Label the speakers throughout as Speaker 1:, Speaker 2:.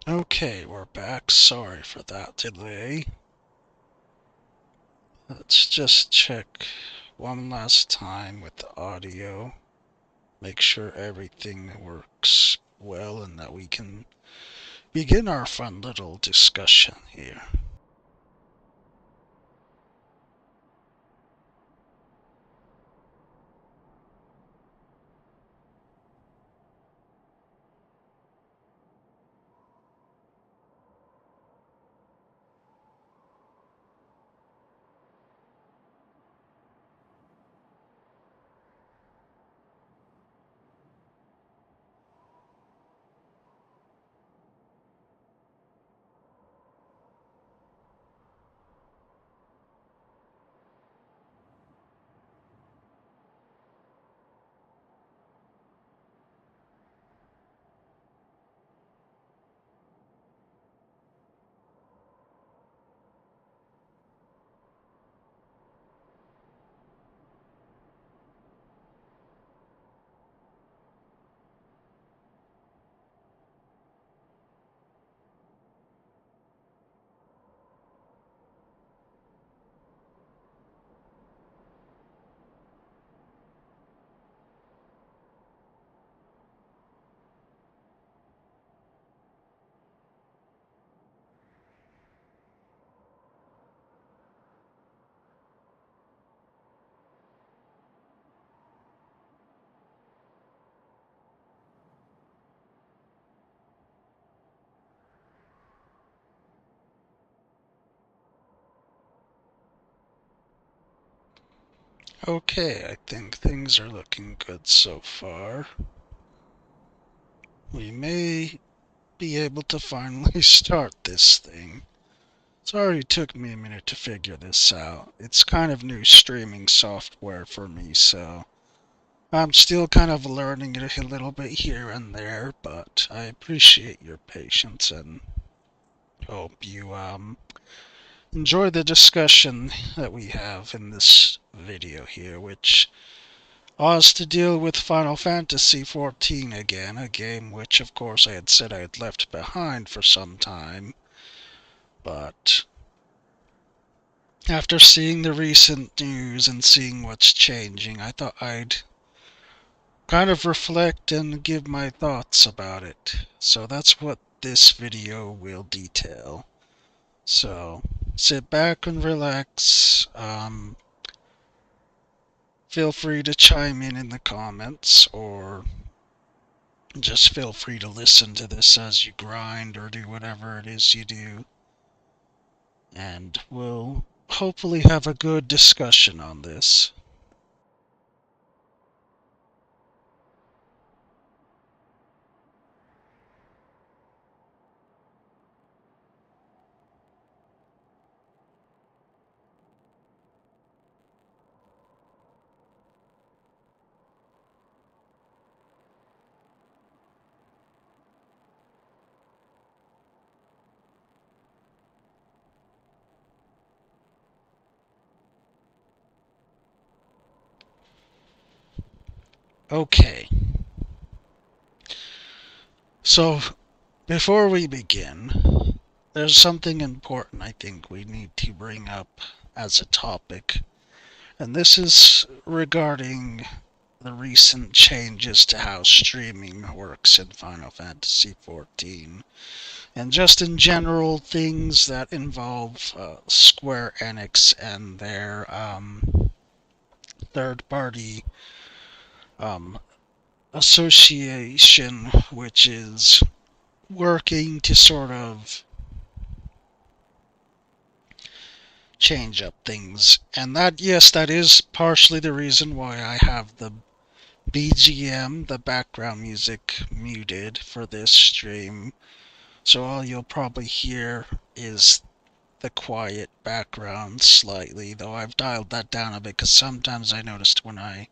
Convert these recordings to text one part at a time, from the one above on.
Speaker 1: Okay, we're back. Sorry for that delay. Let's just check one last time with the audio. Make sure everything works well and that we can begin our fun little discussion here. Okay, I think things are looking good so far. We may be able to finally start this thing. It's already took me a minute to figure this out. It's kind of new streaming software for me, so I'm still kind of learning it a little bit here and there, but I appreciate your patience and hope you enjoy the discussion that we have in this video here, which was to deal with Final Fantasy XIV again, a game which of course I had said I had left behind for some time, but after seeing the recent news and seeing what's changing, I thought I'd kind of reflect and give my thoughts about it. So that's what this video will detail. So sit back and relax. Feel free to chime in the comments, or just feel free to listen to this as you grind or do whatever it is you do. And we'll hopefully have a good discussion on this. Okay, so before we begin, there's something important I think we need to bring up as a topic, and this is regarding the recent changes to how streaming works in Final Fantasy XIV, and just in general things that involve Square Enix and their third-party um, association, which is working to sort of change up things. And that, yes, that is partially the reason why I have the BGM, the background music, muted for this stream. So all you'll probably hear is the quiet background slightly, though I've dialed that down a bit because sometimes I noticed when I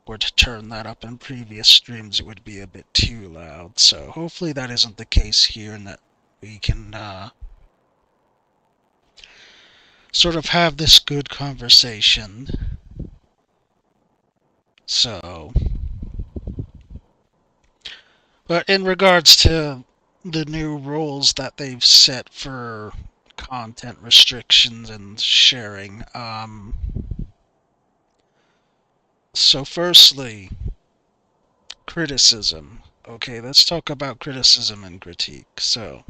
Speaker 1: were to turn that up in previous streams it would be a bit too loud. So hopefully that isn't the case here and that we can sort of have this good conversation. So, but in regards to the new rules that they've set for content restrictions and sharing. So firstly, criticism. Okay, let's talk about criticism and critique. So,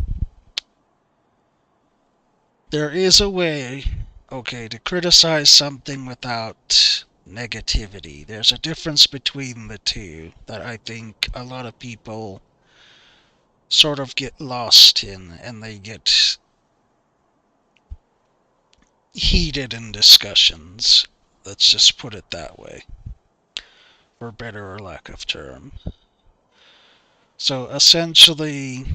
Speaker 1: there is a way, okay, to criticize something without negativity. There's a difference between the two that I think a lot of people sort of get lost in, and they get heated in discussions. Let's just put it that way, for better or lack of term. So essentially,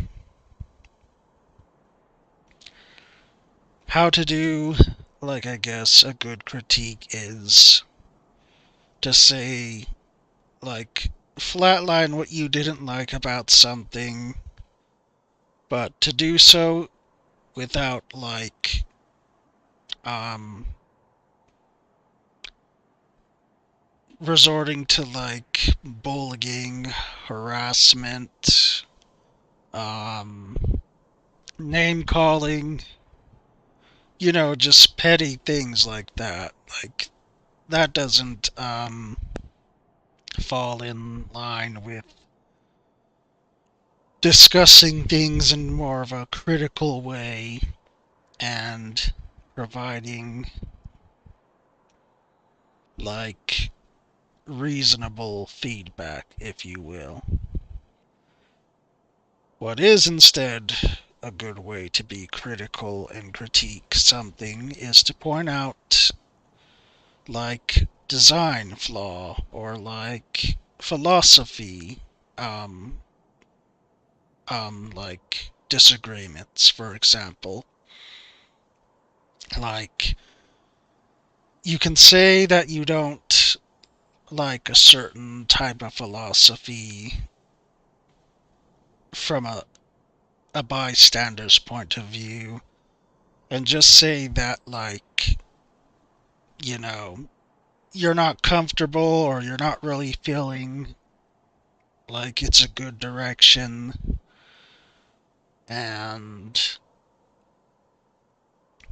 Speaker 1: how to do, like, I guess, a good critique is to say, like, flatline what you didn't like about something, but to do so without, like, um, resorting to, like, bullying, harassment, um, name calling, just petty things like that. Like, that doesn't, fall in line with discussing things in more of a critical way and providing, like, reasonable feedback, if you will. What is instead a good way to be critical and critique something is to point out, like, design flaw or, like, philosophy, um, like, disagreements, for example. Like, you can say that you don't like a certain type of philosophy from a bystander's point of view, and just say that, like, you know, you're not comfortable or you're not really feeling like it's a good direction, and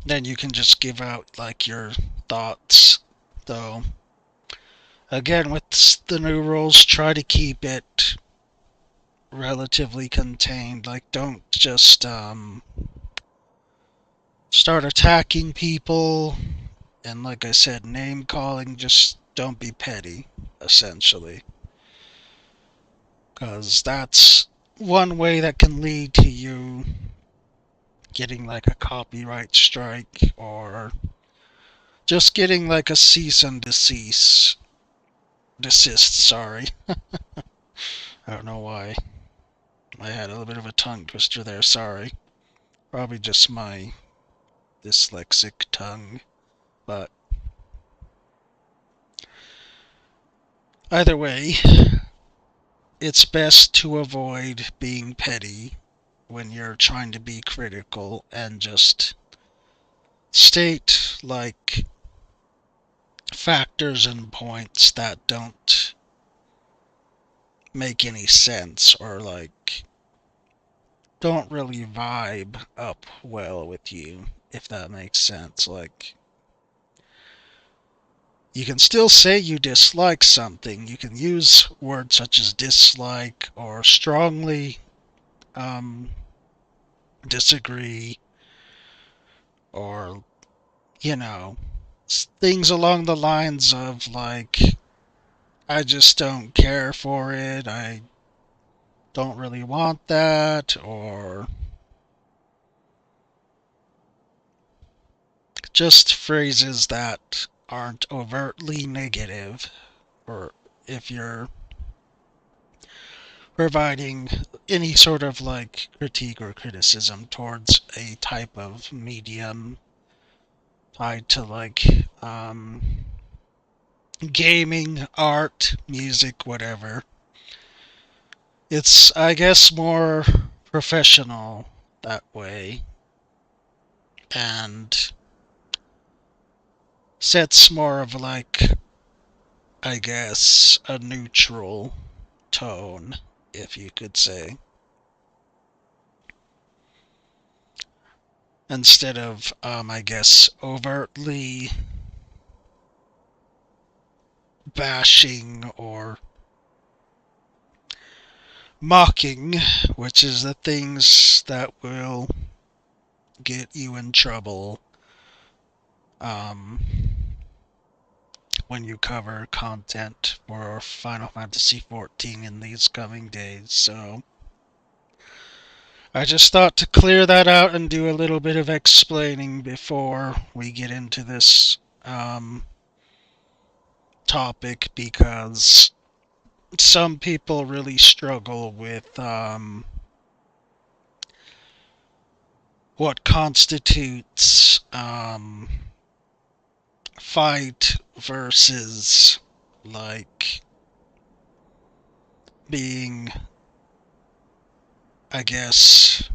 Speaker 1: then you can just give out, like, your thoughts. Though, again, with the new rules, try to keep it relatively contained. Like, don't just start attacking people, and, like I said, name calling. Just don't be petty, essentially, because that's one way that can lead to you getting, like, a copyright strike, or just getting, like, a cease and desist. Sorry, I don't know why I had a little bit of a tongue twister there. Sorry, probably just my dyslexic tongue. But either way, it's best to avoid being petty when you're trying to be critical, and just state, like, factors and points that don't make any sense, or, like, don't really vibe up well with you, if that makes sense. Like, you can still say you dislike something. You can use words such as dislike or strongly um, disagree, or, you know, things along the lines of, like, I just don't care for it, I don't really want that, or just phrases that aren't overtly negative, or if you're providing any sort of, like, critique or criticism towards a type of medium tied to, like, gaming, art, music, whatever. It's, I guess, more professional that way, and sets more of, like, I guess, a neutral tone, if you could say. instead of, I guess, overtly bashing or mocking, which is the things that will get you in trouble um, when you cover content for Final Fantasy XIV in these coming days. So I just thought to clear that out and do a little bit of explaining before we get into this topic, because some people really struggle with what constitutes fight versus like being, I guess,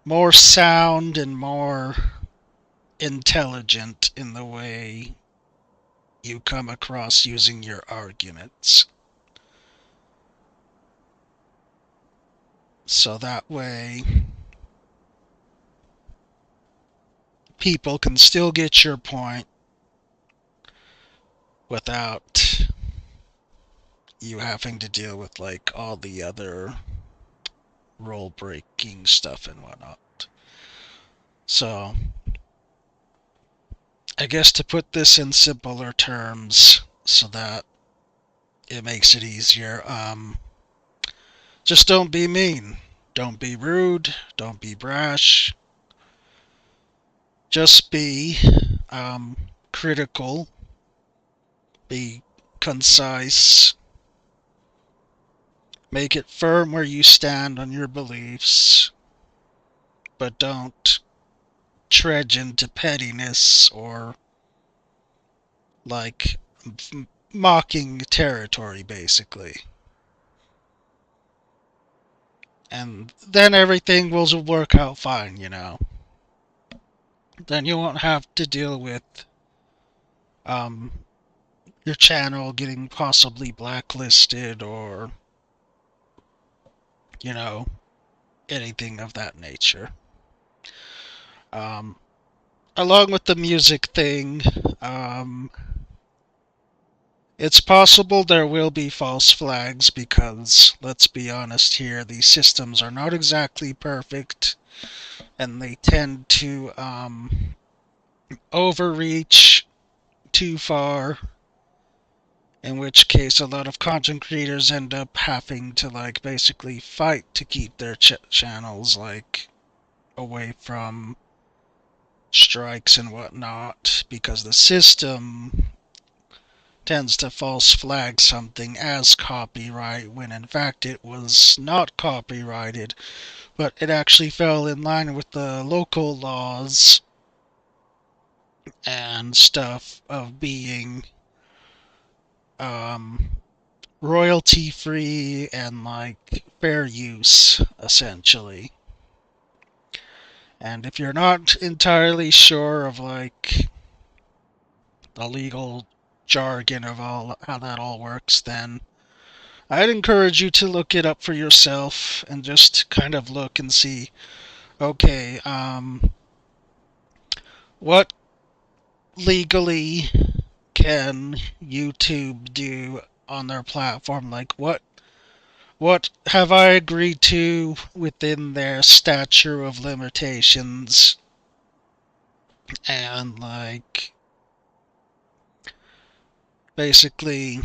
Speaker 1: more sound and more intelligent in the way you come across using your arguments. So that way, people can still get your point without you having to deal with like all the other rule breaking stuff and whatnot. So, I guess to put this in simpler terms so that it makes it easier, just don't be mean. Don't be rude. Don't be brash. Just be critical. Be concise. Make it firm where you stand on your beliefs. But don't trudge into pettiness or like mocking territory, basically. And then everything will work out fine, you know. Then you won't have to deal with um, your channel getting possibly blacklisted or, you know, anything of that nature. Um, Along with the music thing, it's possible there will be false flags because, let's be honest here, these systems are not exactly perfect and they tend to overreach too far, in which case a lot of content creators end up having to like basically fight to keep their channels like away from strikes and whatnot, because the system tends to false flag something as copyright when in fact it was not copyrighted, but it actually fell in line with the local laws and stuff of being um, royalty free and like fair use, essentially. And if you're not entirely sure of like the legal jargon of all how that all works, then I'd encourage you to look it up for yourself and just kind of look and see, okay, what legally can YouTube do on their platform? Like what have I agreed to within their statute of limitations? And like basically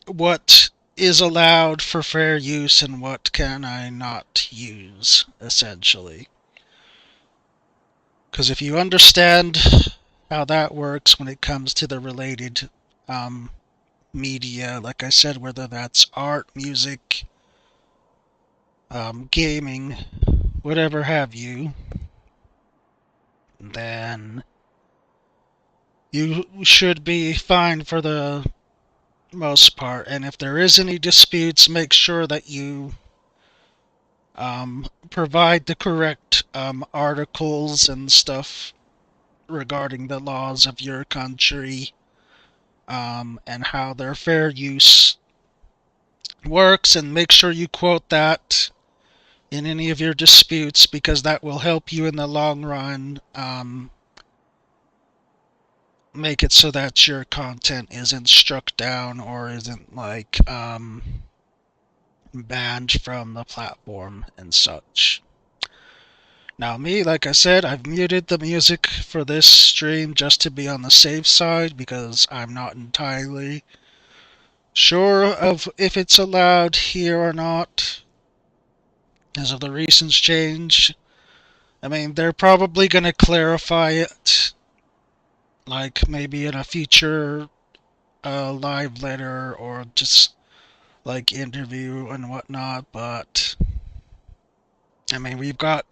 Speaker 1: what is allowed for fair use and what can I not use, essentially. Because if you understand how that works when it comes to the related media, like I said, whether that's art, music, gaming, whatever have you, then you should be fine for the most part. And if there is any disputes, make sure that you provide the correct articles and stuff regarding the laws of your country and how their fair use works, and make sure you quote that in any of your disputes, because that will help you in the long run. Make it so that your content isn't struck down or isn't like banned from the platform and such. Now, me, like I said, I've muted the music for this stream just to be on the safe side because I'm not entirely sure of if it's allowed here or not as of the recent change. I mean, they're probably going to clarify it, like maybe in a future live letter or just like interview and whatnot. But I mean, we've got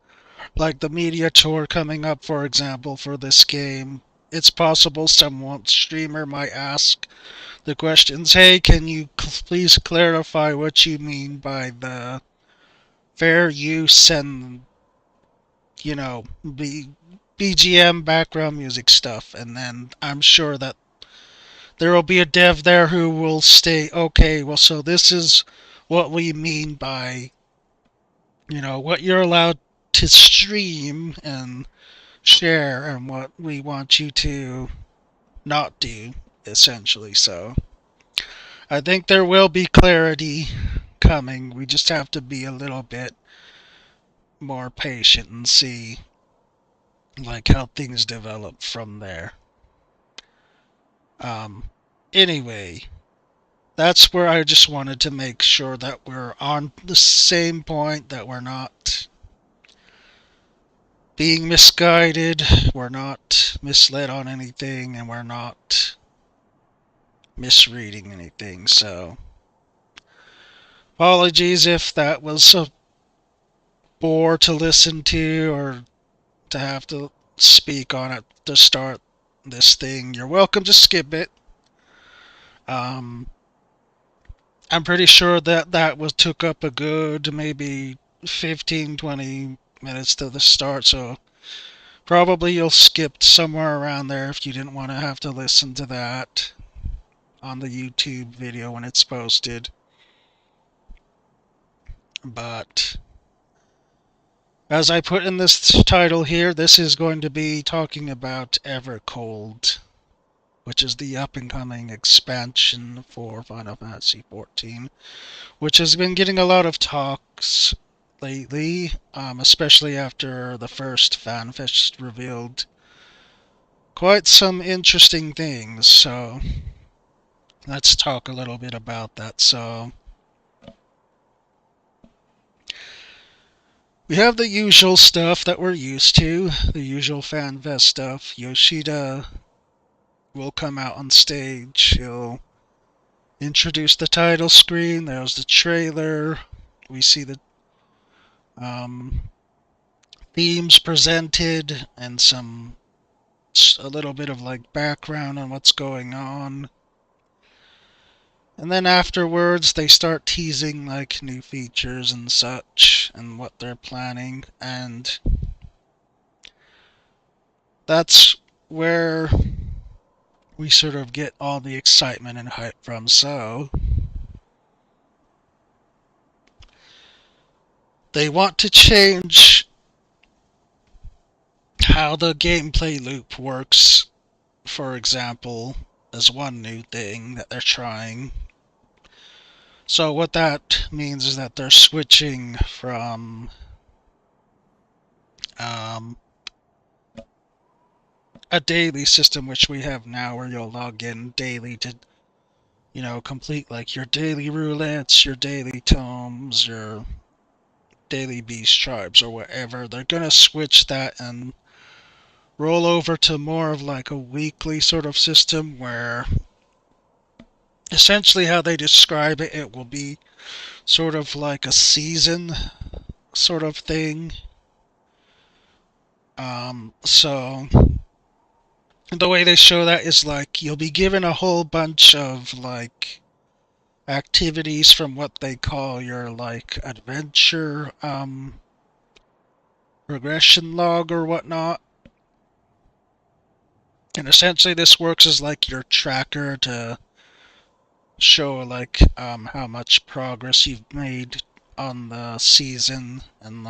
Speaker 1: like the media tour coming up, for example, for this game. It's possible some streamer might ask the questions, hey, can you please clarify what you mean by the fair use and, BGM background music stuff? And then I'm sure that there will be a dev there who will state, okay, well, so this is what we mean by, what you're allowed to stream and share and what we want you to not do, essentially. So I think there will be clarity coming. We just have to be a little bit more patient and see like how things develop from there. Um anyway, that's where I just wanted to make sure that we're on the same point, that we're not being misguided, we're not misled on anything, and we're not misreading anything. So apologies if that was a bore to listen to or to have to speak on it to start this thing. You're welcome to skip it. Um, I'm pretty sure that that was took up a good maybe 15, 20 minutes to the start, so probably you'll skip somewhere around there if you didn't want to have to listen to that on the YouTube video when it's posted. But as I put in this title here, this is going to be talking about EverCold, which is the up-and-coming expansion for Final Fantasy XIV, which has been getting a lot of talks lately, especially after the first FanFest revealed quite some interesting things. So let's talk a little bit about that. So we have the usual stuff that we're used to, the usual FanFest stuff. Yoshida will come out on stage. He'll introduce the title screen. There's the trailer. We see the themes presented and a little bit of like background on what's going on. And then afterwards, they start teasing like new features and such and what they're planning. And that's where we sort of get all the excitement and hype from. So they want to change how the gameplay loop works, for example, as one new thing that they're trying. So what that means is that they're switching from a daily system, which we have now, where you'll log in daily to, complete like your daily roulettes, your daily tomes, your daily beast tribes, or whatever. They're gonna switch that and roll over to more of like a weekly sort of system where essentially how they describe it, it will be sort of like a season sort of thing. So the way they show that is like you'll be given a whole bunch of like activities from what they call your like adventure progression log or whatnot. And essentially this works as like your tracker to show like how much progress you've made on the season and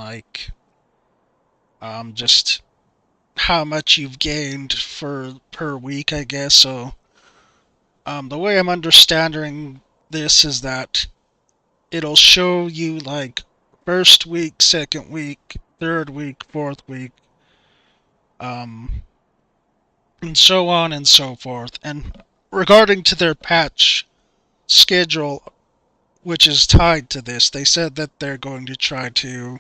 Speaker 1: just how much you've gained for per week, I guess. So the way I'm understanding this is that it'll show you like first week, second week, third week, fourth week, um, and so on and so forth. And regarding to their patch schedule, which is tied to this, they said that they're going to try to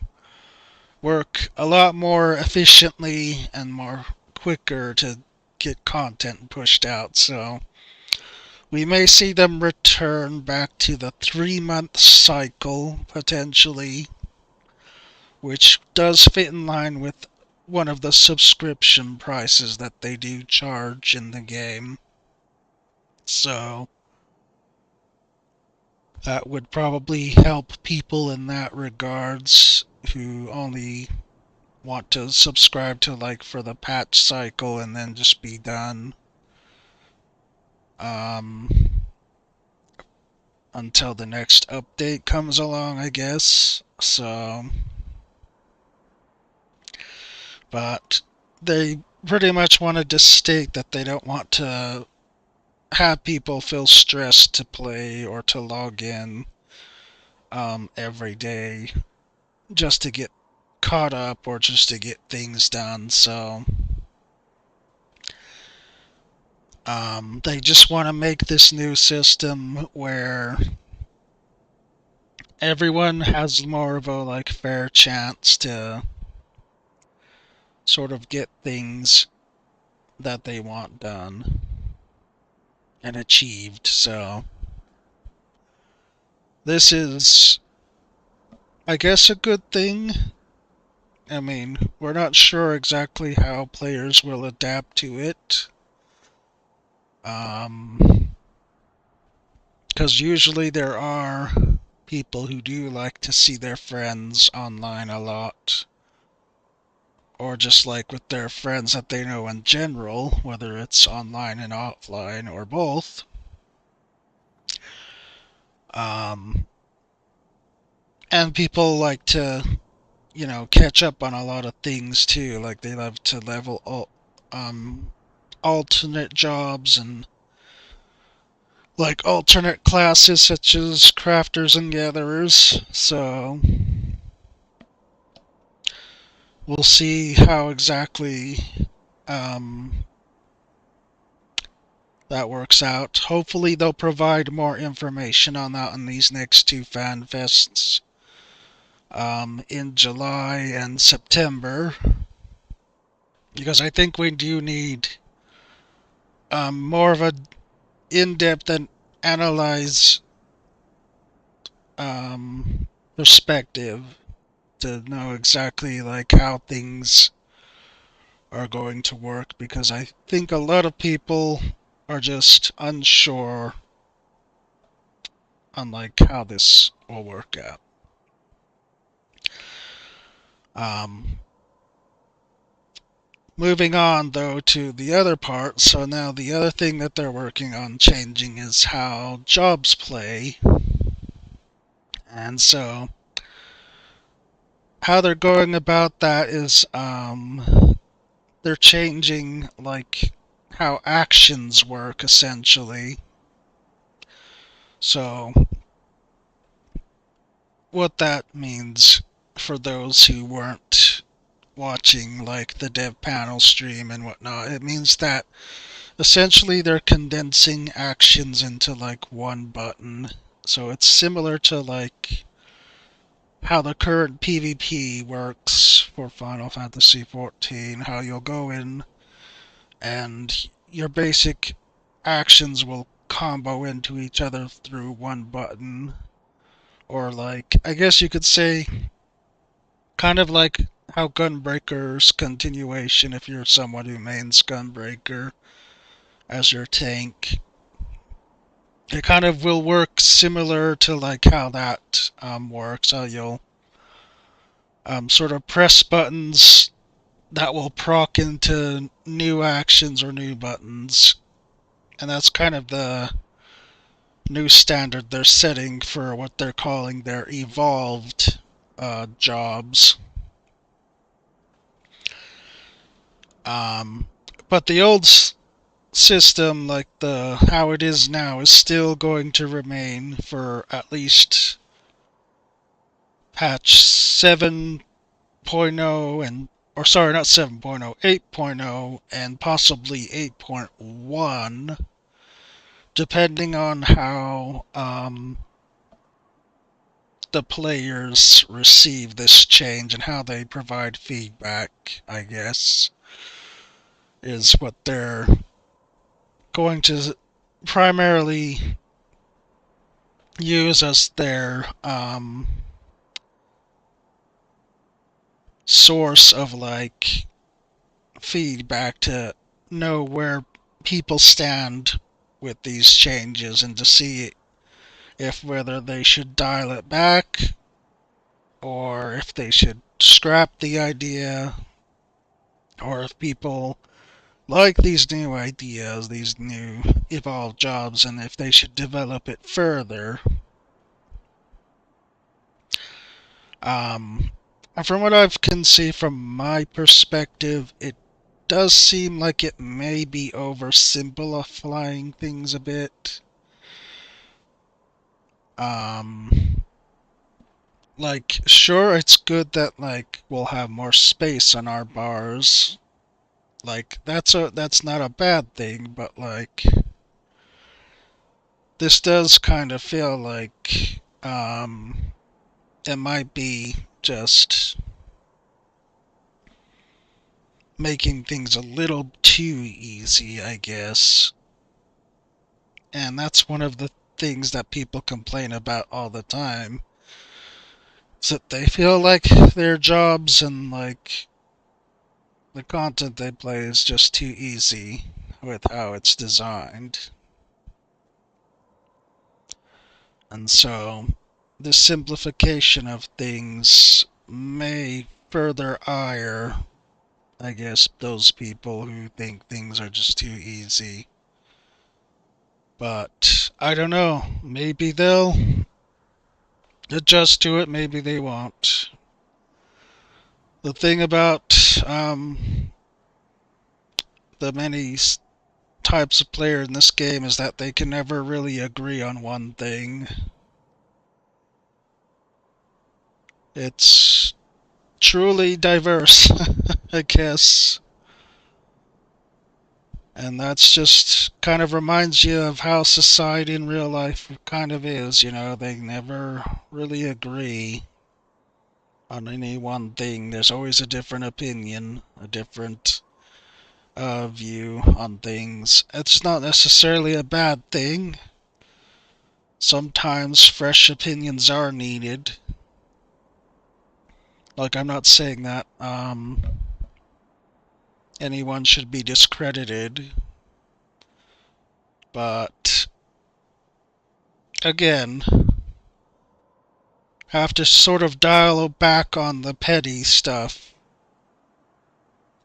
Speaker 1: work a lot more efficiently and more quicker to get content pushed out. So we may see them return back to the 3 month cycle potentially, which does fit in line with one of the subscription prices that they do charge in the game. So that would probably help people in that regards who only want to subscribe to like for the patch cycle and then just be done um, until the next update comes along, I guess. So, but they pretty much wanted to state that they don't want to have people feel stressed to play or to log in every day just to get caught up or just to get things done. So they just want to make this new system where everyone has more of a like fair chance to sort of get things that they want done and achieved. So this is, I guess, a good thing. I mean, we're not sure exactly how players will adapt to it. Because usually there are people who do like to see their friends online a lot. Or just like with their friends that they know in general, whether it's online and offline or both. Um, and people like to, catch up on a lot of things too. Like they love to level alternate jobs and like alternate classes such as crafters and gatherers. So we'll see how exactly um, that works out. Hopefully they'll provide more information on that in these next two fan fests in July and September. Because I think we do need more of a in-depth and analyze perspective to know exactly like how things are going to work, because I think a lot of people are just unsure on like how this will work out. Um, Moving on though to the other part, so now the other thing that they're working on changing is how jobs play. And so how they're going about that is they're changing like how actions work essentially. So what that means for those who weren't watching like the dev panel stream and whatnot, it means that essentially they're condensing actions into like one button. So it's similar to like how the current PvP works for Final Fantasy XIV, how you'll go in and your basic actions will combo into each other through one button. Or like, I guess you could say, kind of like how Gunbreaker's continuation, if you're someone who mains Gunbreaker as your tank, it kind of will work similar to like how that works. How you'll sort of press buttons that will proc into new actions or new buttons, and that's kind of the new standard they're setting for what they're calling their evolved jobs. Um, but the old system, like the how it is now, is still going to remain for at least patch 7.0 and or sorry, not 7.0, 8.0 and possibly 8.1, depending on how the players receive this change and how they provide feedback, I guess, is what they're going to primarily use as their source of like feedback to know where people stand with these changes and to see if whether they should dial it back or if they should scrap the idea or if people like these new ideas, these new evolved jobs, and if they should develop it further. Um, from what I can see from my perspective, it does seem like it may be oversimplifying things a bit. Um, like, sure, it's good that like we'll have more space on our bars. Like, that's not a bad thing, but like, this does kind of feel like it might be just making things a little too easy, I guess. And that's one of the things that people complain about all the time. Is that they feel like their jobs and like the content they play is just too easy with how it's designed. And so the simplification of things may further ire, I guess, those people who think things are just too easy. But I don't know. Maybe they'll adjust to it, maybe they won't. The thing about the many types of player in this game is that they can never really agree on one thing. It's truly diverse, I guess. And that's just kind of reminds you of how society in real life kind of is, you know, they never really agree on any one thing. There's always a different opinion, a different view on things. It's not necessarily a bad thing. Sometimes fresh opinions are needed. Like, I'm not saying that anyone should be discredited, but again, have to sort of dial back on the petty stuff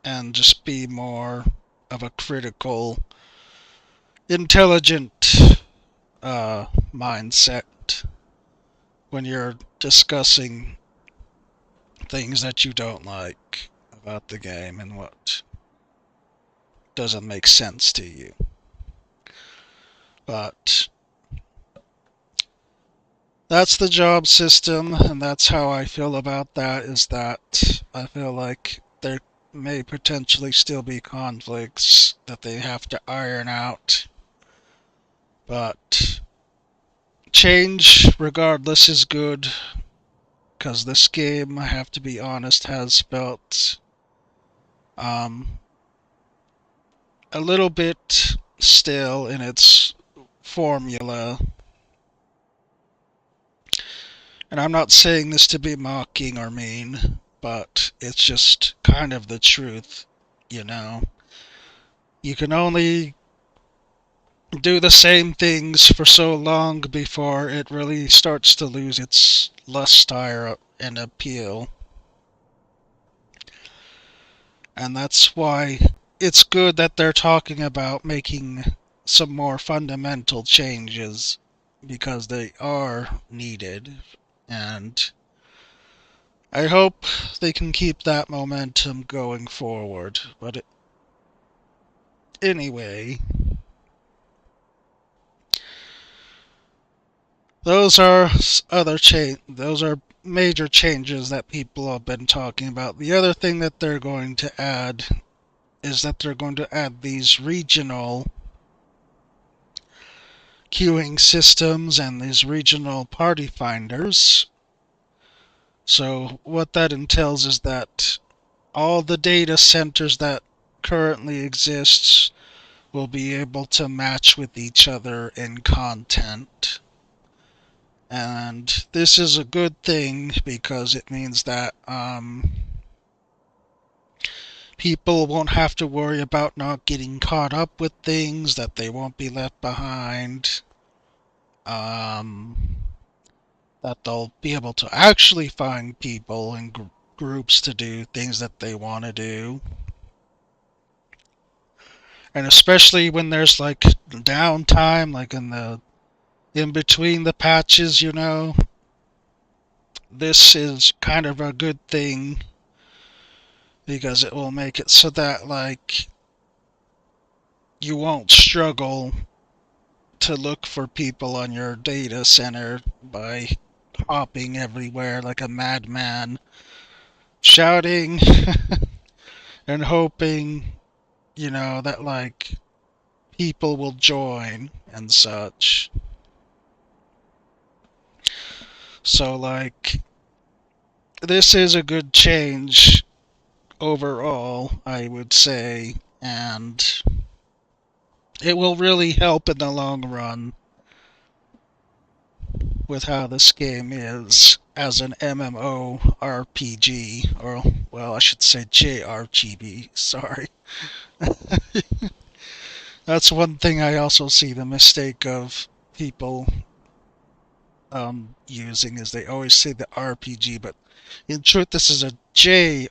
Speaker 1: and just be more of a critical, intelligent mindset when you're discussing things that you don't like about the game and what doesn't make sense to you. But that's the job system, and that's how I feel about that, is that I feel like there may potentially still be conflicts that they have to iron out. But change, regardless, is good, because this game, I have to be honest, has felt a little bit stale in its formula. And I'm not saying this to be mocking or mean, but it's just kind of the truth, you know. You can only do the same things for so long before it really starts to lose its luster and appeal. And that's why it's good that they're talking about making some more fundamental changes. because they are needed, and I hope they can keep that momentum going forward. But anyway, those are those are major changes that people have been talking about. The other thing that they're going to add is that they're going to add these regional queuing systems and these regional party finders. So what that entails is that all the data centers that currently exist will be able to match with each other in content. And this is a good thing because it means that people won't have to worry about not getting caught up with things, that they won't be left behind, um, that they'll be able to actually find people and groups to do things that they want to do. And especially when there's like downtime, like in between the patches, this is kind of a good thing because it will make it so that like you won't struggle to look for people on your data center by hopping everywhere like a madman, shouting and hoping, that like people will join and such. So like this is a good change overall, I would say, and it will really help in the long run with how this game is as an MMORPG, or, well, I should say JRPG, sorry. That's one thing I also see the mistake of people using is they always say the RPG, but in truth, this is a JRPG.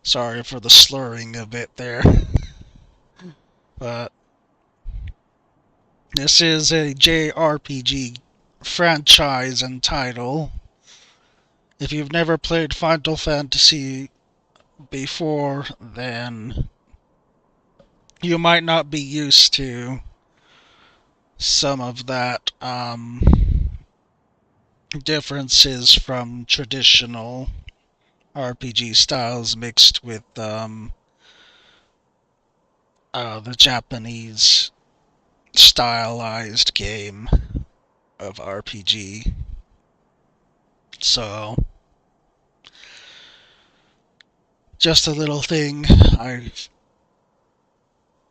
Speaker 1: Sorry for the slurring a bit there, but this is a JRPG franchise and title. If you've never played Final Fantasy before, then you might not be used to some of that differences from traditional RPG styles mixed with the Japanese stylized game of RPG. So, just a little thing I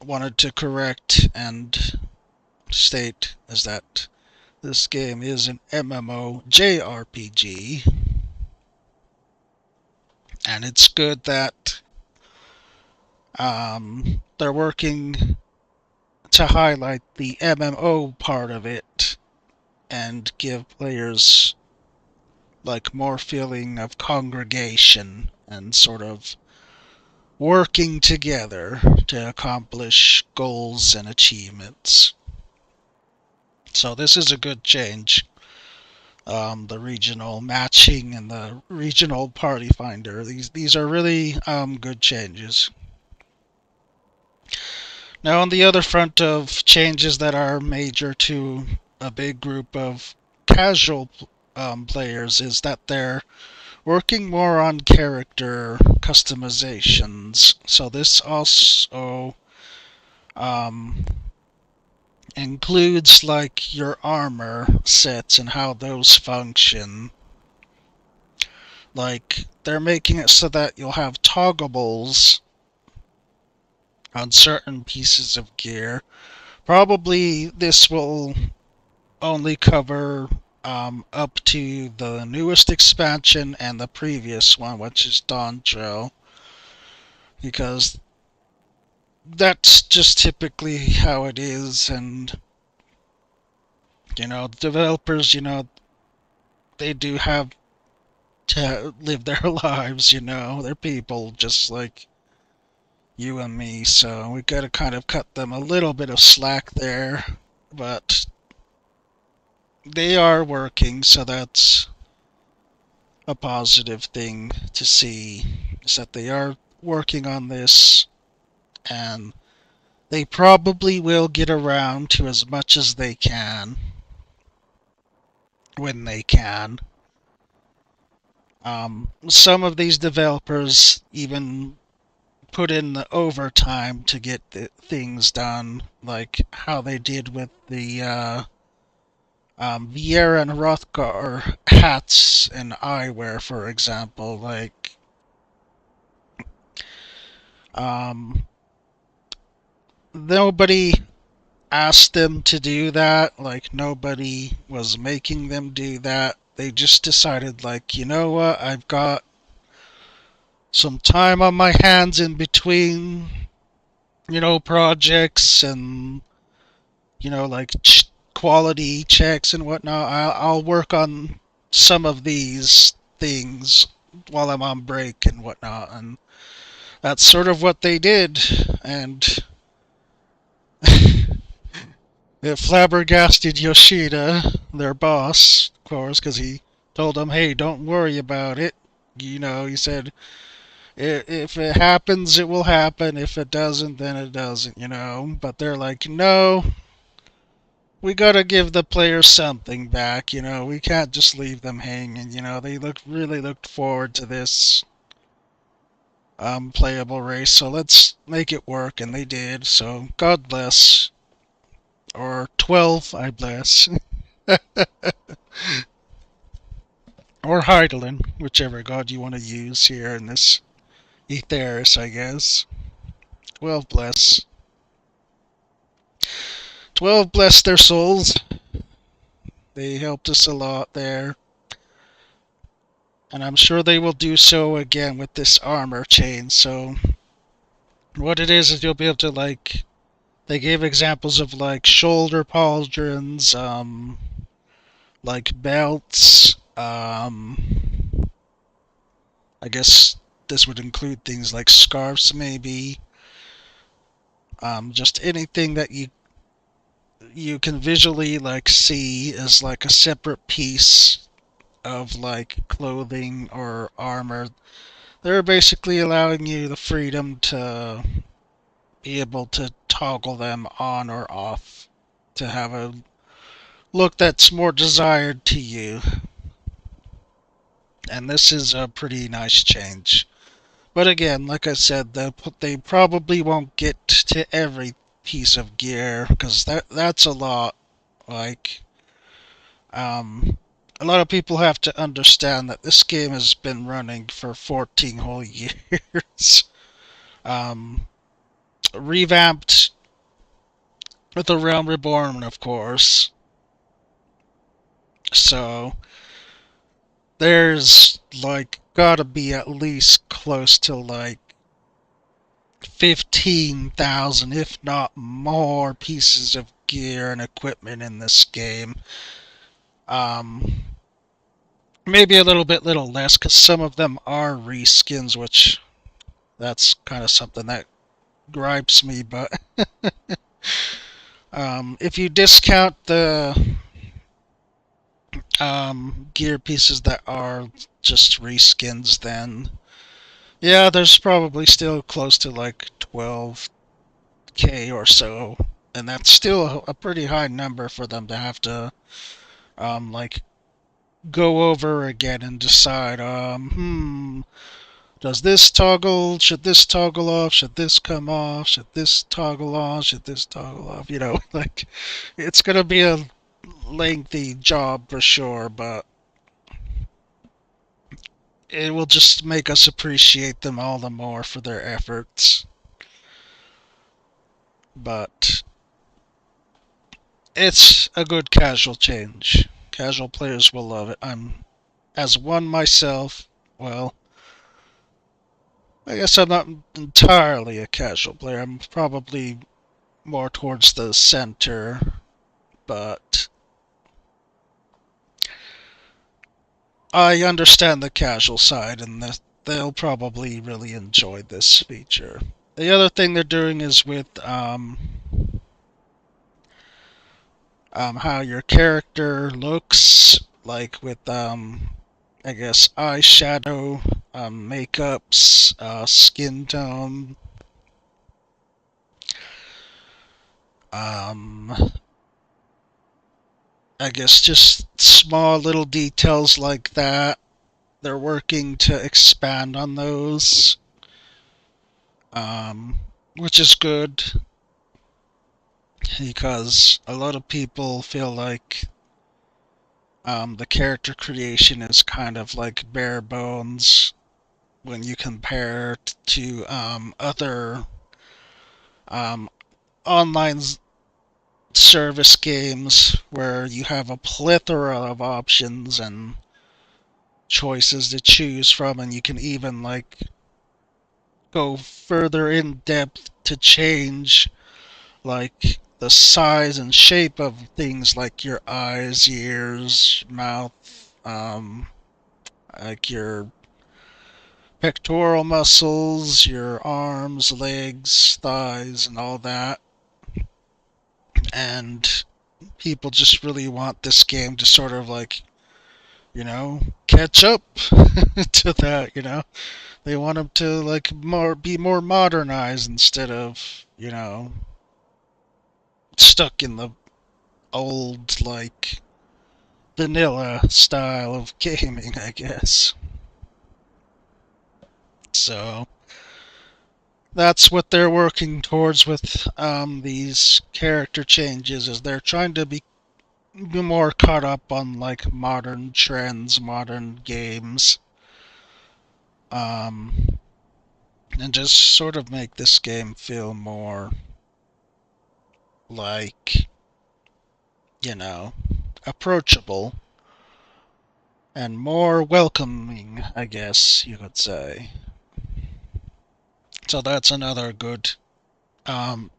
Speaker 1: wanted to correct and state is that this game is an MMO JRPG, and it's good that they're working to highlight the MMO part of it and give players like more feeling of congregation and sort of working together to accomplish goals and achievements. So this is a good change. The regional matching and the regional party finder. These are really good changes. Now, on the other front of changes that are major to a big group of casual players is that they're working more on character customizations. So this also includes like your armor sets and how those function. Like they're making it so that you'll have toggles on certain pieces of gear. Probably this will only cover up to the newest expansion and the previous one, which is Donjo, because that's just typically how it is. And developers, they do have to live their lives. They're people just like you and me, so we gotta kind of cut them a little bit of slack there. But they are working, so that's a positive thing to see, is that they are working on this, and they probably will get around to as much as they can when they can. Some of these developers even put in the overtime to get the things done, like how they did with the Vieira and Rothgar hats and eyewear, for example. Like, um, nobody asked them to do that. Like, nobody was making them do that. They just decided, like, you know what, I've got some time on my hands in between, projects and, like quality checks and whatnot. I'll work on some of these things while I'm on break and whatnot. And that's sort of what they did. And it flabbergasted Yoshida, their boss, of course, because he told them, hey, don't worry about it. He said, if it happens, it will happen. If it doesn't, then it doesn't. But they're like, no, we gotta give the players something back. We can't just leave them hanging. They really looked forward to this playable race, so let's make it work, and they did. So God bless, or 12, I bless, or Heidelin, whichever god you want to use here in this Aetheris, I guess. 12 bless. 12 bless their souls. They helped us a lot there. And I'm sure they will do so again with this armor chain. So what it is you'll be able to, like, they gave examples of like shoulder pauldrons, like belts, I guess this would include things like scarves maybe. Just anything that you can visually like see as like a separate piece of like clothing or armor. They're basically allowing you the freedom to be able to toggle them on or off to have a look that's more desired to you. And this is a pretty nice change. But again, like I said, they probably won't get to every piece of gear because that's a lot. Like, a lot of people have to understand that this game has been running for 14 whole years. um, Revamped with the Realm Reborn, of course. So there's like gotta be at least close to like 15,000, if not more, pieces of gear and equipment in this game. Um, Maybe a little less, because some of them are reskins, which that's kind of something that gripes me. But if you discount the gear pieces that are just reskins, then yeah, there's probably still close to like 12K or so, and that's still a pretty high number for them to have to like go over again and decide does this toggle, should this toggle off, should this come off, should this toggle on, should this toggle off. Like, it's gonna be a lengthy job for sure, but it will just make us appreciate them all the more for their efforts. But it's a good casual change. Casual players will love it. I'm, as one myself, well, I guess I'm not entirely a casual player. I'm probably more towards the center, but I understand the casual side, and they'll probably really enjoy this feature. The other thing they're doing is with how your character looks, like with I guess eyeshadow, makeups, skin tone, um, I guess just small little details like that. They're working to expand on those, which is good because a lot of people feel like the character creation is kind of like bare bones when you compare it to other um, online service games where you have a plethora of options and choices to choose from, and you can even like go further in depth to change like the size and shape of things like your eyes, ears, mouth, like your pectoral muscles, your arms, legs, thighs, and all that. And people just really want this game to sort of like, catch up to that, They want them to like be more modernized instead of, stuck in the old like vanilla style of gaming, I guess. So that's what they're working towards with these character changes. Is they're trying to be more caught up on like modern trends, modern games, um, and just sort of make this game feel more like you know approachable and more welcoming, I guess you could say. So that's another good um,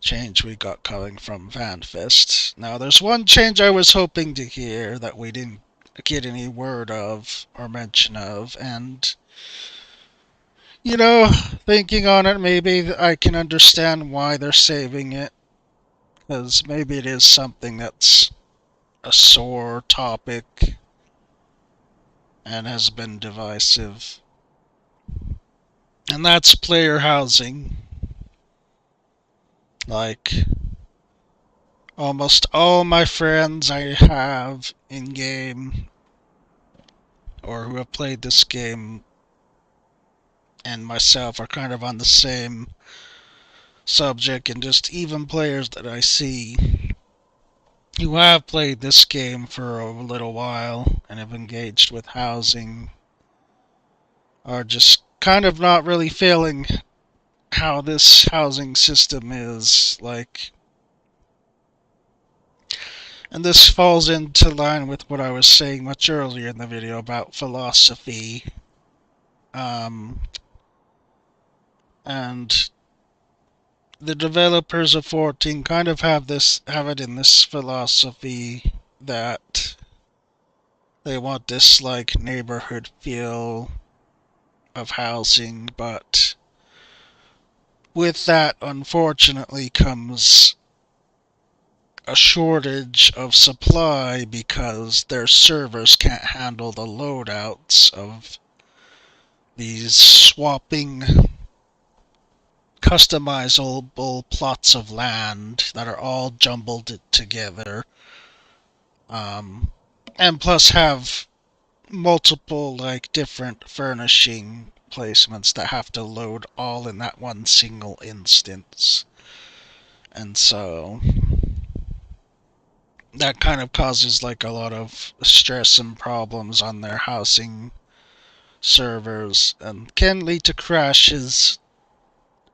Speaker 1: change we got coming from FanFest. Now, there's one change I was hoping to hear that we didn't get any word of or mention of, and thinking on it, maybe I can understand why they're saving it, because maybe it is something that's a sore topic and has been divisive. And that's player housing. Like, almost all my friends I have in game or who have played this game and myself are kind of on the same subject, and just even players that I see who have played this game for a little while and have engaged with housing are just kind of not really feeling how this housing system is like. And this falls into line with what I was saying much earlier in the video about philosophy, um, and the developers of 14 kind of have it in this philosophy that they want this like neighborhood feel of housing, but with that unfortunately comes a shortage of supply because their servers can't handle the loadouts of these swapping customizable plots of land that are all jumbled together, um, and plus have multiple like different furnishing placements that have to load all in that one single instance. And so that kind of causes like a lot of stress and problems on their housing servers and can lead to crashes,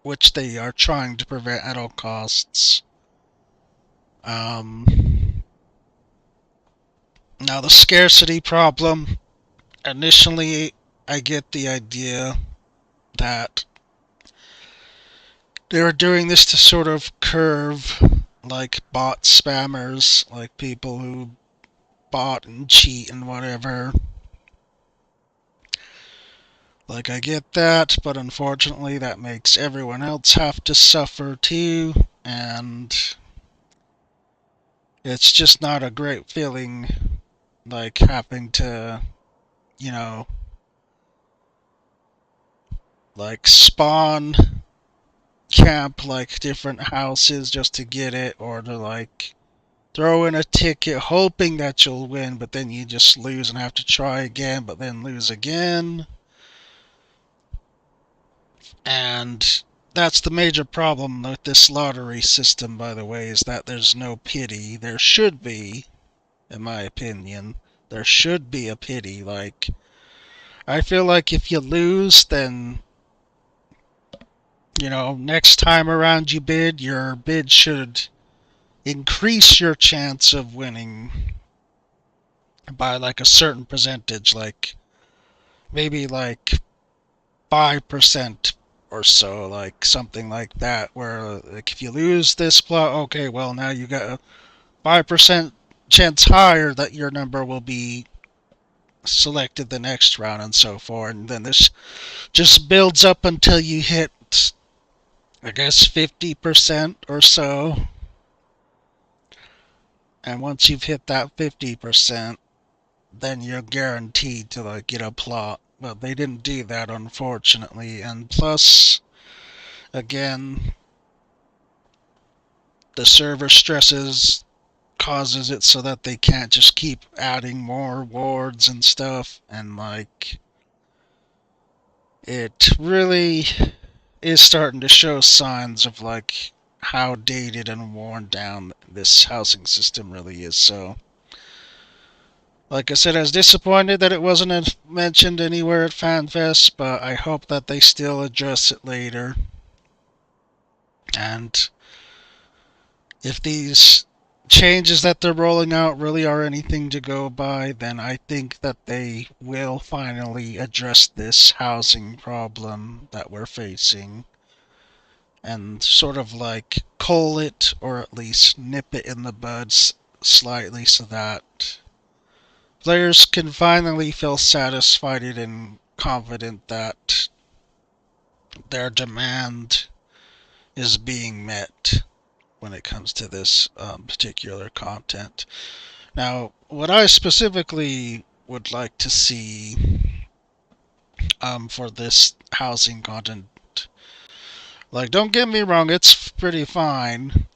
Speaker 1: which they are trying to prevent at all costs. Now, the scarcity problem, initially, I get the idea that they were doing this to sort of curve like bot spammers, like people who bot and cheat and whatever. Like, I get that, but unfortunately, that makes everyone else have to suffer too, and it's just not a great feeling, like, having to, you know, like, spawn camp, like, different houses just to get it, or to, like, throw in a ticket hoping that you'll win, but then you just lose and have to try again, but then lose again. And that's the major problem with this lottery system, by the way, is that there's no pity. There should be, in my opinion. There should be a pity. Like, I feel like if you lose, then, next time around your bid should increase your chance of winning by like a certain percentage, like maybe like 5% or so, like something like that, where like if you lose this plot, okay, well now you got a 5% chance higher that your number will be selected the next round and so forth, and then this just builds up until you hit, I guess, 50% or so. And once you've hit that 50%, then you're guaranteed to like get a plot. But they didn't do that, unfortunately. And plus, again, the server stresses causes it so that they can't just keep adding more wards and stuff. And like, it really is starting to show signs of like how dated and worn down this housing system really is. So, like I said, I was disappointed that it wasn't mentioned anywhere at FanFest, but I hope that they still address it later. And if these changes that they're rolling out really are anything to go by, then I think that they will finally address this housing problem that we're facing and sort of like cull it, or at least nip it in the buds slightly, so that players can finally feel satisfied and confident that their demand is being met when it comes to this particular content. Now, what I specifically would like to see for this housing content, like, don't get me wrong, it's pretty fine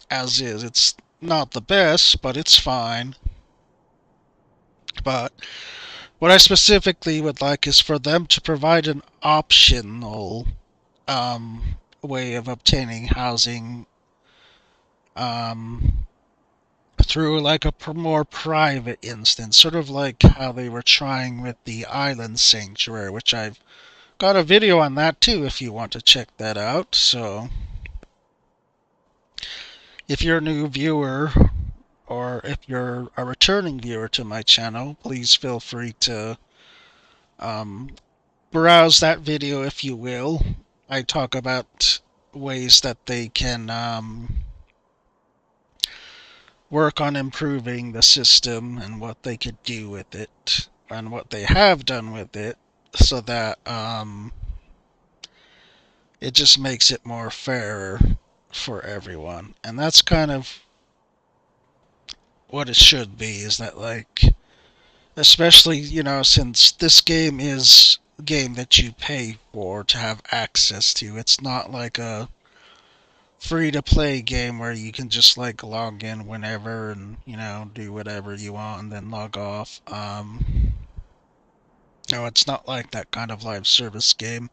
Speaker 1: as is. It's not the best, but it's fine. But what I specifically would like is for them to provide an optional way of obtaining housing um, through like a more private instance, sort of like how they were trying with the Island Sanctuary, which I've got a video on that too if you want to check that out. So if you're a new viewer, or if you're a returning viewer to my channel, please feel free to um, browse that video if you will. I talk about ways that they can work on improving the system and what they could do with it and what they have done with it, so that it just makes it more fairer for everyone. And that's kind of what it should be, is that like, especially, since this game is a game that you pay for to have access to. It's not like a free to play game where you can just like log in whenever and do whatever you want and then log off. No, it's not like that kind of live service game.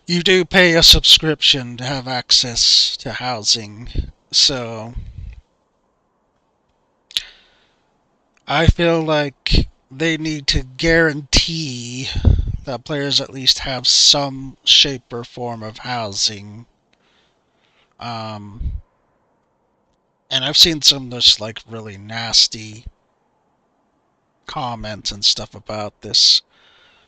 Speaker 1: You do pay a subscription to have access to housing. So I feel like they need to guarantee that players at least have some shape or form of housing. Um, and I've seen some just like really nasty comments and stuff about this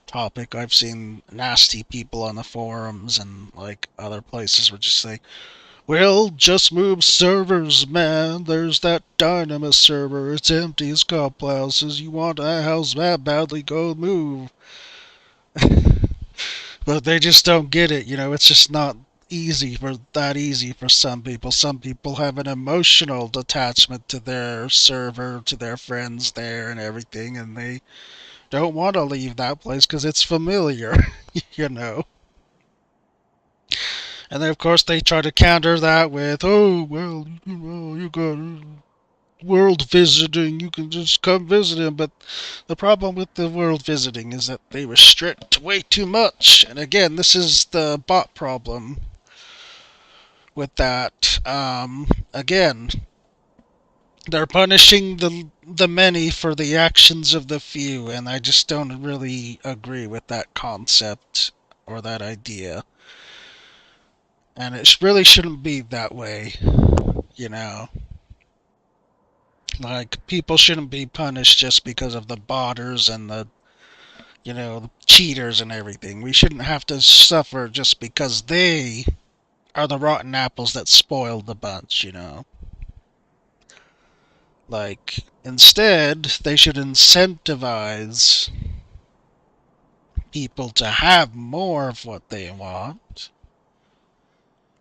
Speaker 1: topic. I've seen nasty people on the forums and like other places were just like, well, just move servers, man. There's that Dynamis server. It's empty as cop houses. You want a house that badly, go move. But they just don't get it. It's just not easy for some people. Some people have an emotional attachment to their server, to their friends there and everything, and they don't want to leave that place because it's familiar, you know. And then of course they try to counter that with, oh well, you got world visiting, you can just come visit him. But the problem with the world visiting is that they restrict way too much. And again, this is the bot problem with that. Again, they're punishing the many for the actions of the few, and I just don't really agree with that concept or that idea. And it really shouldn't be that way, you know. Like, people shouldn't be punished just because of the botters and the cheaters and everything. We shouldn't have to suffer just because they are the rotten apples that spoiled the bunch. Like, instead, they should incentivize people to have more of what they want.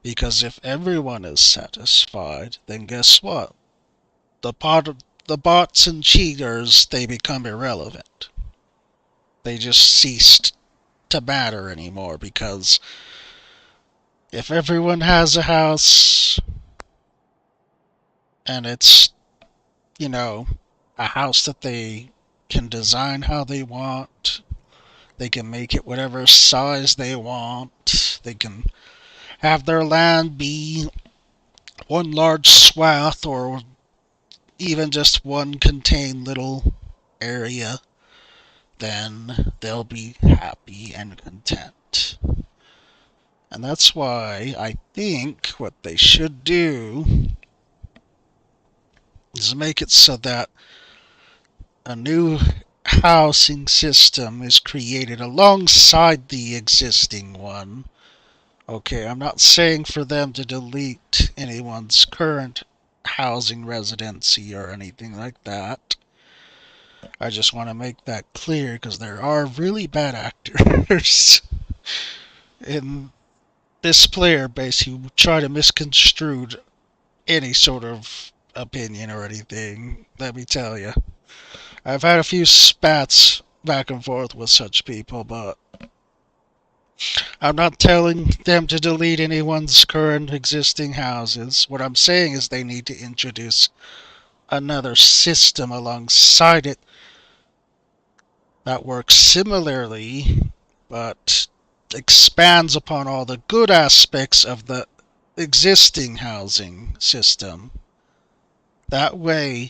Speaker 1: Because if everyone is satisfied, then guess what? The bots and cheaters, they become irrelevant. They just ceased to matter anymore because if everyone has a house and it's, you know, a house that they can design how they want, they can make it whatever size they want, they can have their land be one large swath or even just one contained little area, then they'll be happy and content. And that's why I think what they should do is make it so that a new housing system is created alongside the existing one. Okay, I'm not saying for them to delete anyone's current housing residency or anything like that. I just want to make that clear because there are really bad actors in this player base who try to misconstrue any sort of opinion or anything. Let me tell you. I've had a few spats back and forth with such people, but I'm not telling them to delete anyone's current existing houses. What I'm saying is they need to introduce another system alongside it that works similarly, but expands upon all the good aspects of the existing housing system. That way,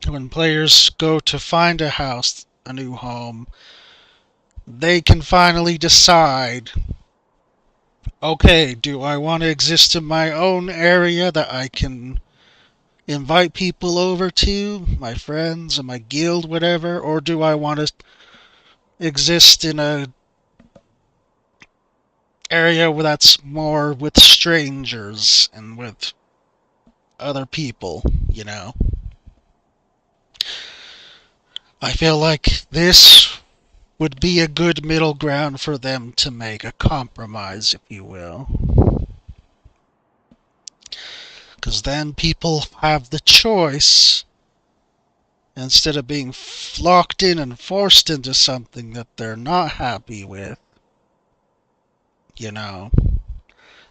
Speaker 1: when players go to find a house, a new home, they can finally decide, okay, do I want to exist in my own area that I can invite people over to, my friends and my guild, whatever, or do I want to exist in a area where that's more with strangers and with other people. I feel like this would be a good middle ground for them to make a compromise, if you will. Because then people have the choice instead of being locked in and forced into something that they're not happy with. You know,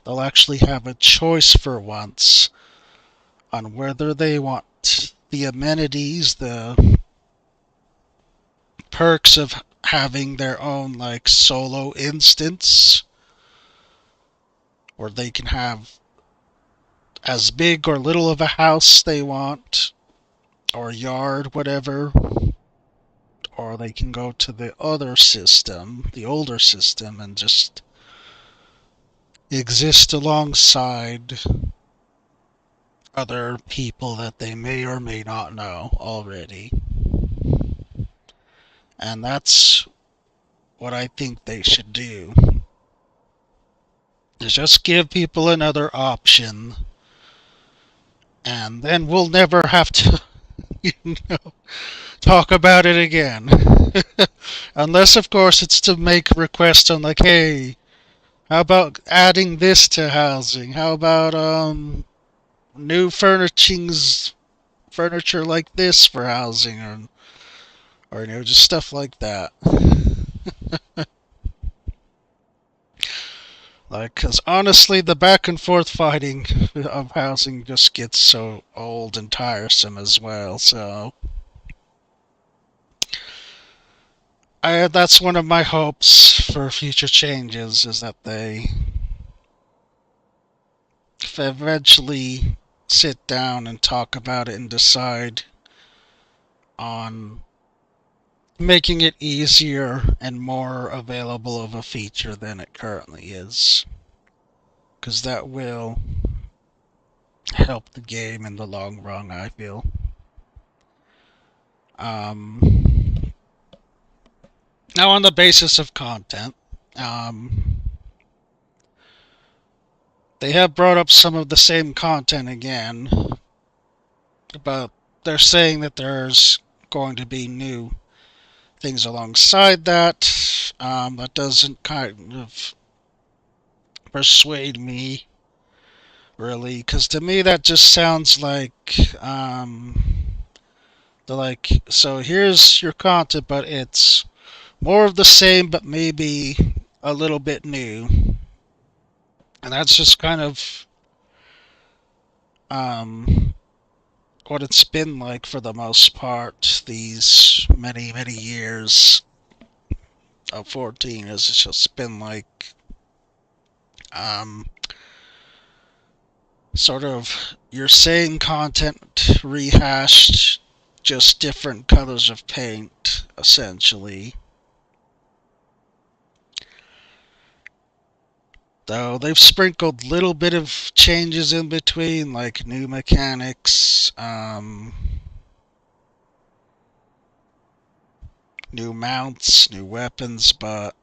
Speaker 1: they'll actually have a choice for once on whether they want the amenities, the perks of having their own like solo instance, or they can have as big or little of a house they want, or yard, whatever, or they can go to the other system, the older system, and just exist alongside other people that they may or may not know already. And that's what I think they should do. Is just give people another option, and then we'll never have to, you know, talk about it again. Unless, of course, it's to make requests on like, hey, how about adding this to housing? How about new furniture like this for housing, or just stuff like that. Like, cause honestly, the back and forth fighting of housing just gets so old and tiresome as well. So, that's one of my hopes for future changes is that they eventually sit down and talk about it and decide on making it easier and more available of a feature than it currently is. Because that will help the game in the long run, I feel. Um, Now, on the basis of content, um, they have brought up some of the same content again, but they're saying that there's going to be new things alongside that. That doesn't kind of persuade me, really, because to me that just sounds like they're like, so here's your content, but it's more of the same, but maybe a little bit new. And that's just kind of um, what it's been like for the most part these many, many years of 14. Is it's just been like um, sort of your same content rehashed, just different colors of paint, essentially. Though they've sprinkled little bit of changes in between, like new mechanics, new mounts, new weapons, but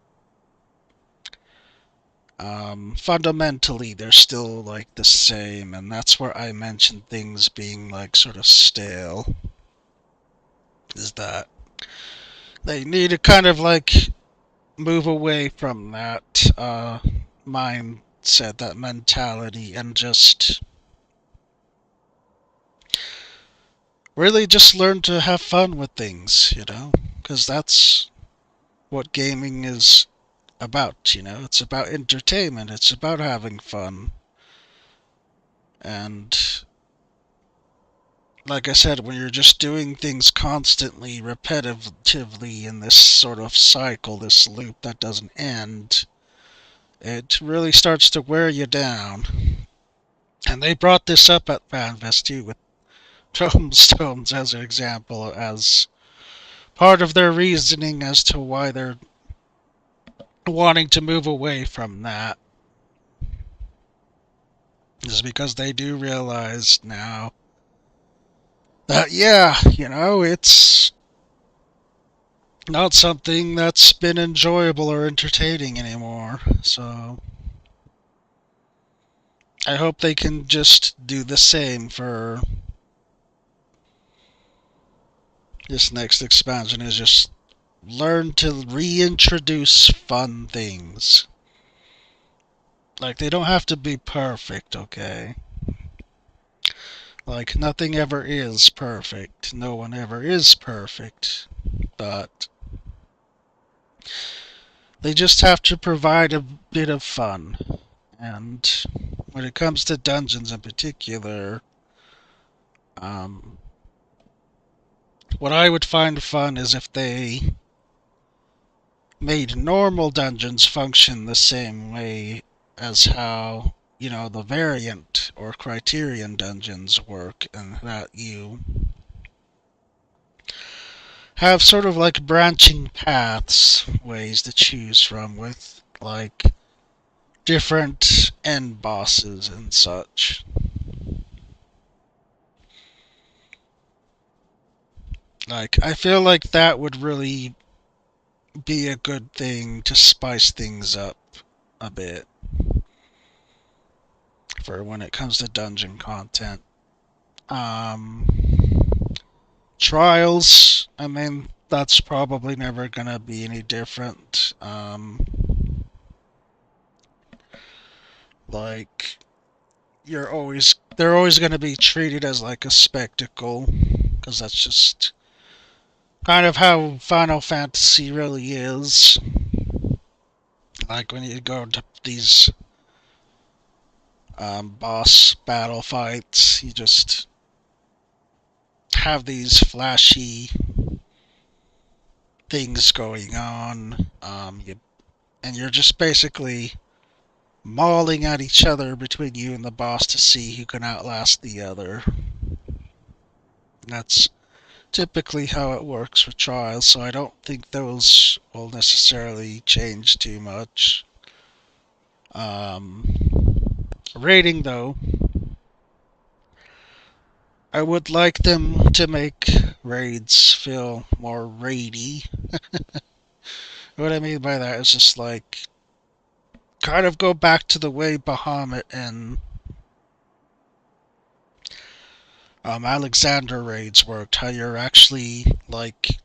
Speaker 1: fundamentally they're still like the same, and that's where I mentioned things being like sort of stale. Is that they need to kind of like move away from that mindset, that mentality, and just really just learn to have fun with things, because that's what gaming is about, It's about entertainment, it's about having fun. And like I said, when you're just doing things constantly, repetitively in this sort of cycle, this loop that doesn't end, it really starts to wear you down. And they brought this up at FanFest too, with tombstones as an example, as part of their reasoning as to why they're wanting to move away from that. Is because they do realize now that, yeah, it's not something that's been enjoyable or entertaining anymore. So I hope they can just do the same for this next expansion, is just learn to reintroduce fun things. Like, they don't have to be perfect, okay? Like, nothing ever is perfect. No one ever is perfect. But they just have to provide a bit of fun. And when it comes to dungeons in particular, um, what I would find fun is if they made normal dungeons function the same way as how, the variant or criterion dungeons work, and that you have sort of like branching paths, ways to choose from, with like different end bosses and such. Like, I feel like that would really be a good thing to spice things up a bit for when it comes to dungeon content. Um, Trials, I mean, that's probably never gonna be any different. Like they're always gonna be treated as like a spectacle, because that's just kind of how Final Fantasy really is. Like when you go to these boss battle fights, you just have these flashy things going on. And you're just basically mauling at each other between you and the boss to see who can outlast the other. And that's typically how it works for trials, so I don't think those will necessarily change too much. Rating, though, I would like them to make raids feel more raidy. What I mean by that is just like kind of go back to the way Bahamut and Alexander raids worked. How you're actually like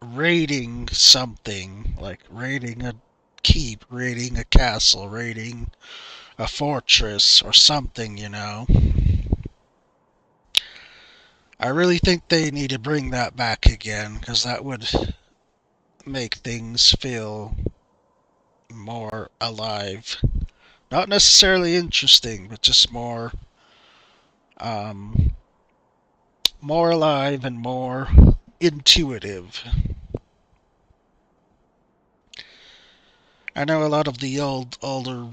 Speaker 1: raiding something, like raiding a keep, raiding a castle, raiding a fortress or something. I really think they need to bring that back again, because that would make things feel more alive. Not necessarily interesting, but just um, more alive and more intuitive. I know a lot of the older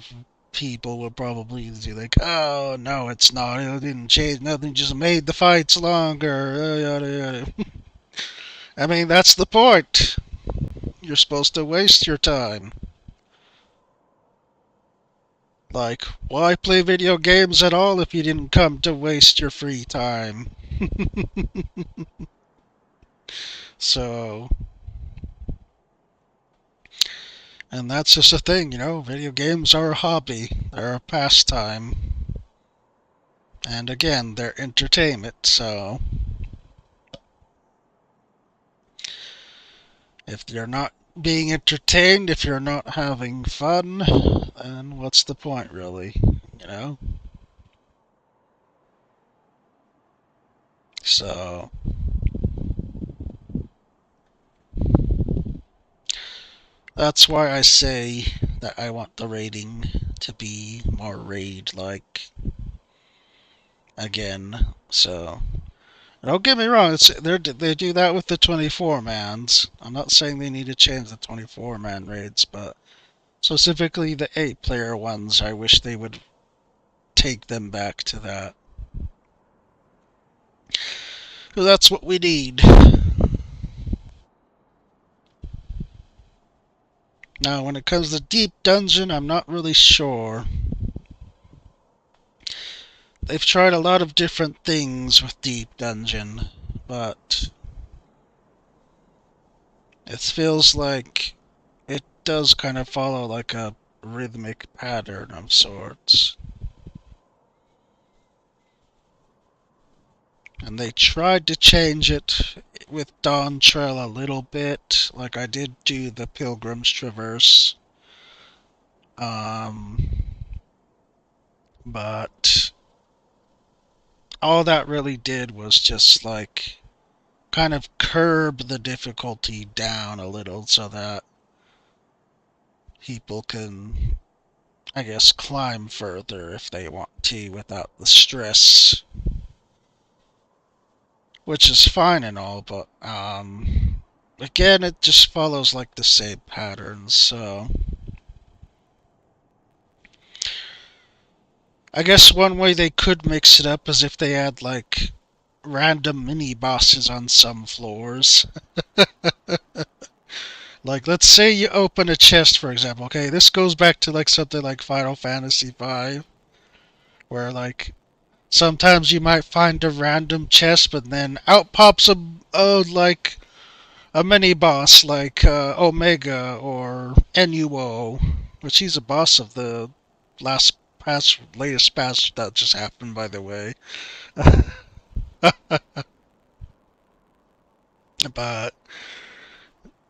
Speaker 1: people would probably be like, "Oh no, it's not. It didn't change nothing. Just made the fights longer." Yada yada. I mean, that's the point. You're supposed to waste your time. Like, why play video games at all if you didn't come to waste your free time? So, and that's just a thing. Video games are a hobby, they're a pastime. And again, they're entertainment, so if you're not being entertained, if you're not having fun, then what's the point, really? You know? So, that's why I say that I want the rating to be more raid-like again. So, don't get me wrong, they do that with the 24-mans. I'm not saying they need to change the 24-man raids, but specifically the 8-player ones, I wish they would take them back to that. So that's what we need. Now, when it comes to Deep Dungeon, I'm not really sure. They've tried a lot of different things with Deep Dungeon, but it feels like it does kind of follow like a rhythmic pattern of sorts. And they tried to change it with Dawn Trail a little bit, like I did do the Pilgrim's Traverse. But all that really did was just like kind of curb the difficulty down a little so that people can, I guess, climb further if they want to without the stress. Which is fine and all, but again, it just follows like the same patterns, so I guess one way they could mix it up is if they add like random mini bosses on some floors. Like, let's say you open a chest, for example. Okay, this goes back to like something like Final Fantasy V, where like sometimes you might find a random chest, but then out pops like a mini boss like Omega or Nuo, which he's a boss of the latest patch that just happened, by the way. But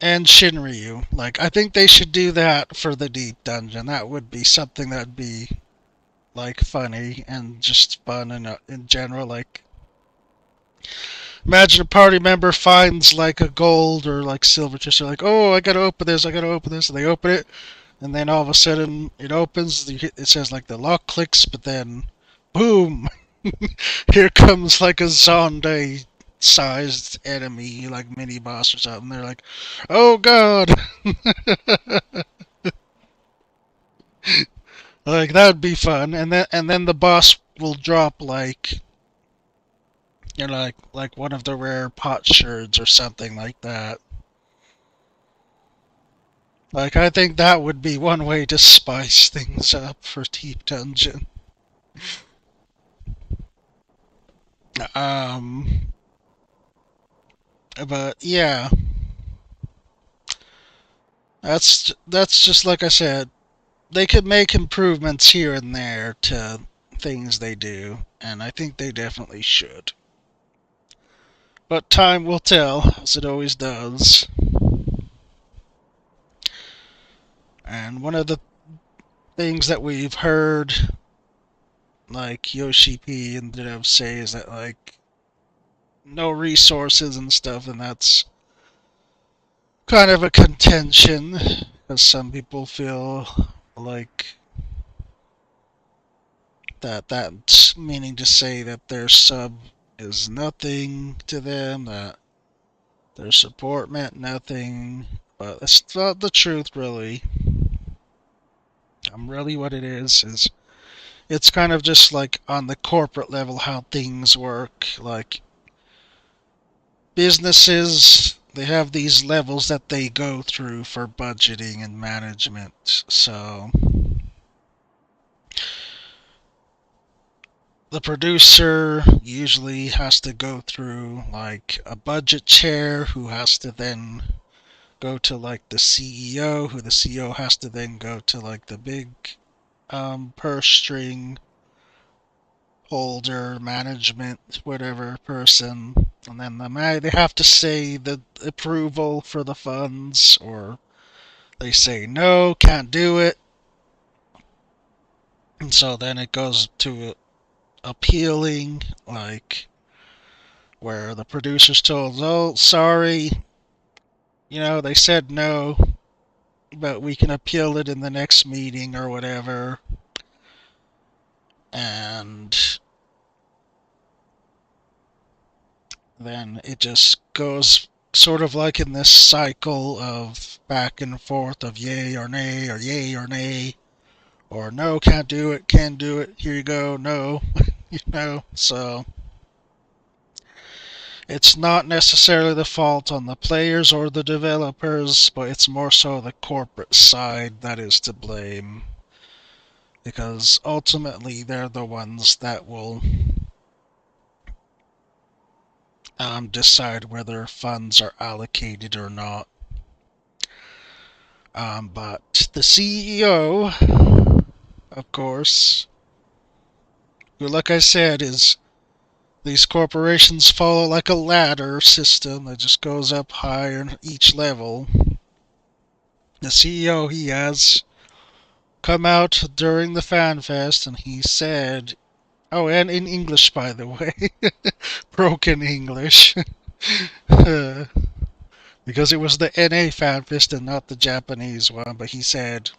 Speaker 1: and Shinryu, like I think they should do that for the deep dungeon. That would be something that'd be like funny and just fun in general. Like imagine a party member finds like a gold or like silver chest. They're like, oh, I gotta open this. I gotta open this. And they open it, and then all of a sudden it opens. It says like the lock clicks, but then boom, here comes like a Zonde sized enemy, like mini boss or something. They're like, oh god, like that would be fun. And then the boss will drop like like one of the rare pot shards or something like that. Like I think that would be one way to spice things up for Deep Dungeon. Um, but yeah, that's just like I said. They could make improvements here and there to things they do, and I think they definitely should. But time will tell, as it always does. And one of the things that we've heard, like Yoshi P and Dev say, is that like no resources and stuff, and that's kind of a contention, because some people feel like that's meaning to say that their sub is nothing to them, that their support meant nothing, but that's not the truth, really. Really what it is it's kind of just like on the corporate level how things work. Like businesses, they have these levels that they go through for budgeting and management. So the producer usually has to go through like a budget chair who has to then go to like the CEO, who the CEO has to then go to like the big purse string holder, management, whatever person, and then they have to say the approval for the funds, or they say no, can't do it, and so then it goes to appealing, like where the producer's told, oh, sorry, they said no, but we can appeal it in the next meeting or whatever, and then it just goes sort of like in this cycle of back and forth of yay or nay, or no, can't do it, can do it, here you go, no, so it's not necessarily the fault on the players or the developers, but it's more so the corporate side that is to blame, because ultimately they're the ones that will decide whether funds are allocated or not. But the CEO, of course, who, like I said, is these corporations follow like a ladder system that just goes up higher in each level. The CEO, he has come out during the fan fest and he said, oh, and in English, by the way, broken English, because it was the NA fan fest and not the Japanese one, but he said,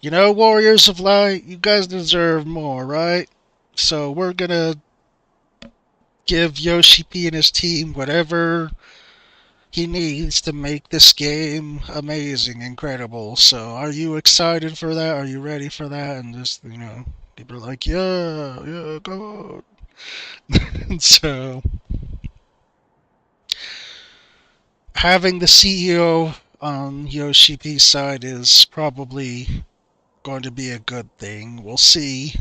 Speaker 1: Warriors of Light, you guys deserve more, right? So we're gonna give Yoshi P and his team whatever he needs to make this game amazing, incredible. So are you excited for that? Are you ready for that? And just, people are like, yeah, go on. So having the CEO on Yoshi P's side is probably going to be a good thing. We'll see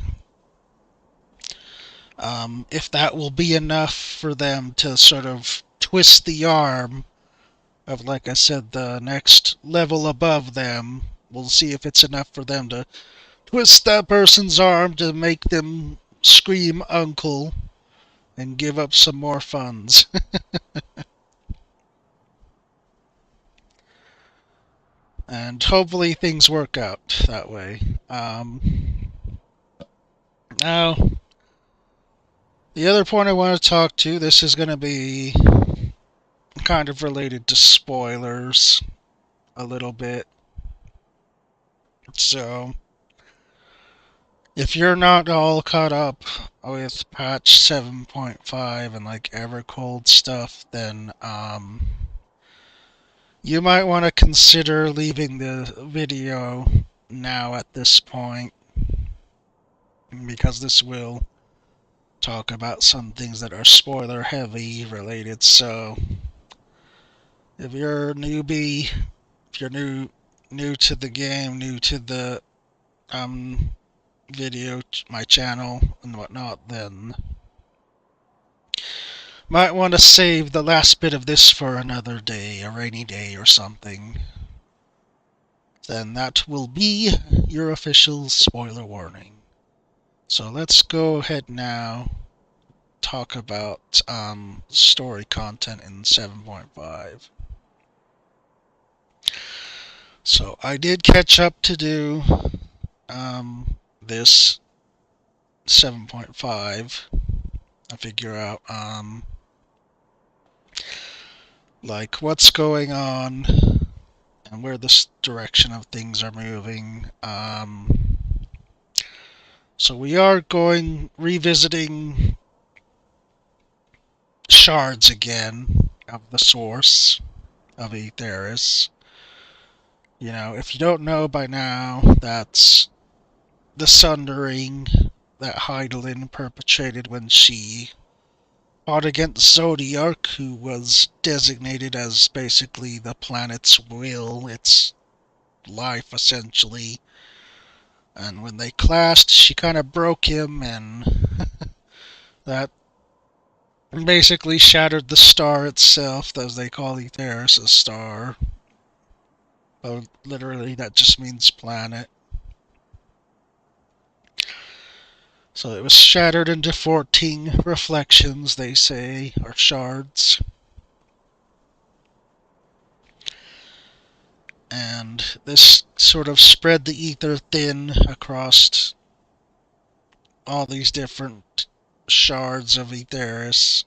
Speaker 1: if that will be enough for them to sort of twist the arm of, like I said, the next level above them. We'll see if it's enough for them to twist that person's arm to make them scream uncle and give up some more funds. and hopefully things work out that way. Now, the other point I want to talk to, this is going to be kind of related to spoilers a little bit. So, if you're not all caught up with patch 7.5 and like EverCold stuff, then you might want to consider leaving the video now at this point, because this will talk about some things that are spoiler heavy related. So if you're a newbie, if you're new to the game, new to the video, my channel and whatnot, then might want to save the last bit of this for another day, a rainy day or something. Then that will be your official spoiler warning. So let's go ahead now, talk about story content in 7.5. So I did catch up to do this 7.5. I figure out like what's going on and where this direction of things are moving. So we are revisiting shards again of the source of Aetheris. You know, if you don't know by now, that's the sundering that Heidelin perpetrated when she fought against Zodiark, who was designated as basically the planet's will, its life essentially. And when they clashed, she kind of broke him, and that basically shattered the star itself, as they call Aetheris a star. But literally, that just means planet. So it was shattered into 14 reflections, they say, or shards. And this sort of spread the ether thin across all these different shards of Aetheris.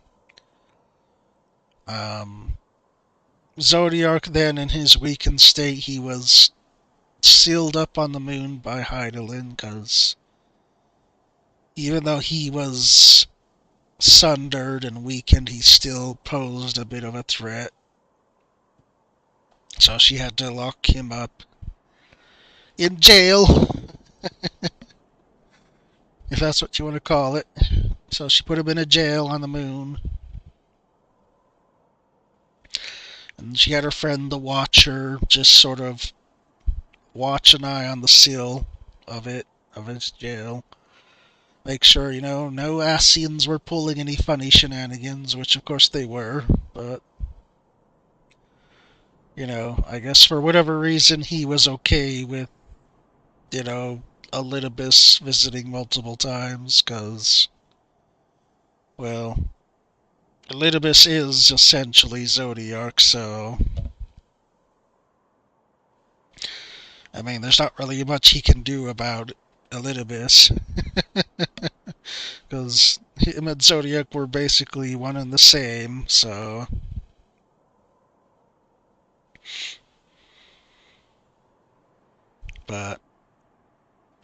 Speaker 1: Zodiark then, in his weakened state, he was sealed up on the moon by Heidelin, because even though he was sundered and weakened, he still posed a bit of a threat. So she had to lock him up in jail, if that's what you want to call it. So she put him in a jail on the moon. And she had her friend, the Watcher, just sort of watch an eye on the sill of his jail. Make sure, no Asians were pulling any funny shenanigans, which of course they were, but I guess for whatever reason he was okay with, Elidibus visiting multiple times, because, well, Elidibus is essentially Zodiark, so I mean, there's not really much he can do about Elidibus, because him and Zodiac were basically one and the same, so but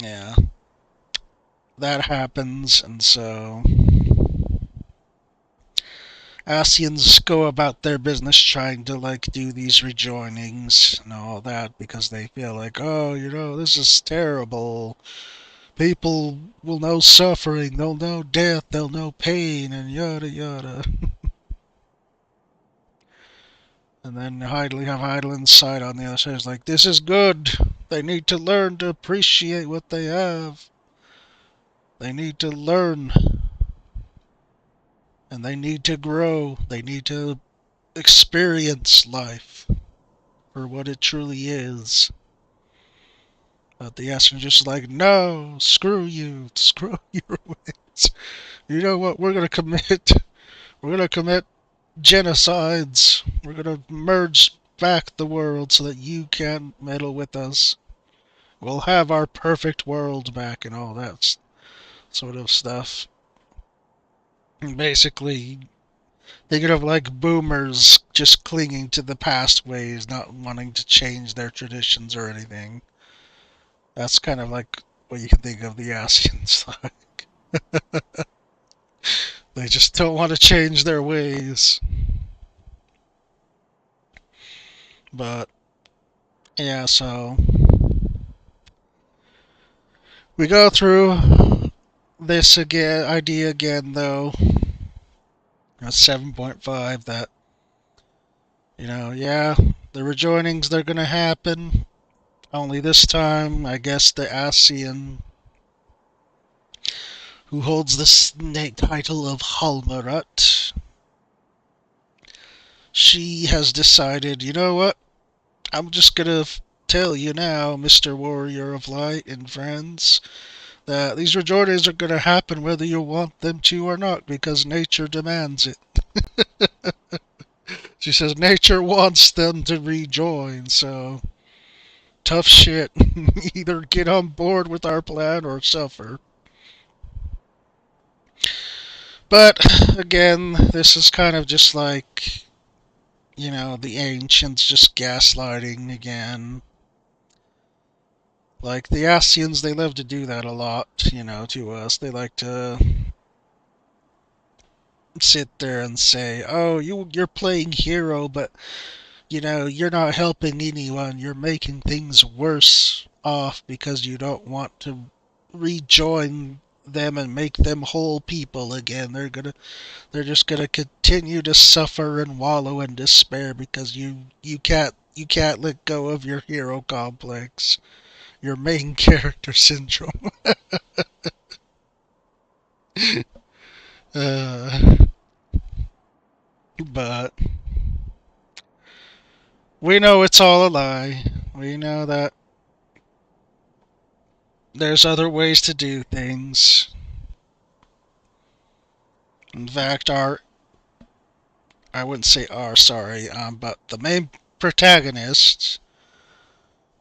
Speaker 1: yeah, that happens, and so Asians go about their business trying to do these rejoinings and all that, because they feel like, oh, this is terrible. People will know suffering, they'll know death, they'll know pain, and yada yada. And then Heidelin's side on the other side is like, this is good. They need to learn to appreciate what they have. They need to learn. And they need to grow. They need to experience life for what it truly is. But the Astron's just like, no, screw you, screw your ways. You know what? We're gonna commit genocides. We're gonna merge back the world so that you can meddle with us. We'll have our perfect world back and all that sort of stuff. And basically, thinking of like boomers just clinging to the past ways, not wanting to change their traditions or anything. That's kind of like what you can think of the Asians. They just don't want to change their ways. But yeah, so we go through this again idea again though. 7.5 that yeah, the rejoinings they're gonna happen. Only this time, I guess the ASEAN who holds the title of Halmarat, she has decided, you know what? I'm just gonna tell you now, Mr. Warrior of Light and friends, that these rejoinings are gonna happen whether you want them to or not because nature demands it. She says nature wants them to rejoin, so tough shit. Either get on board with our plan or suffer. But again, this is kind of just like, the ancients just gaslighting again. Like the Asians, they love to do that a lot, to us. They like to sit there and say, "Oh, you're playing hero, but you're not helping anyone. You're making things worse off because you don't want to rejoin them and make them whole people again. They're just gonna continue to suffer and wallow in despair because you can't let go of your hero complex, your main character syndrome." uh, but we know it's all a lie. We know that there's other ways to do things. In fact, I wouldn't say sorry, but the main protagonist,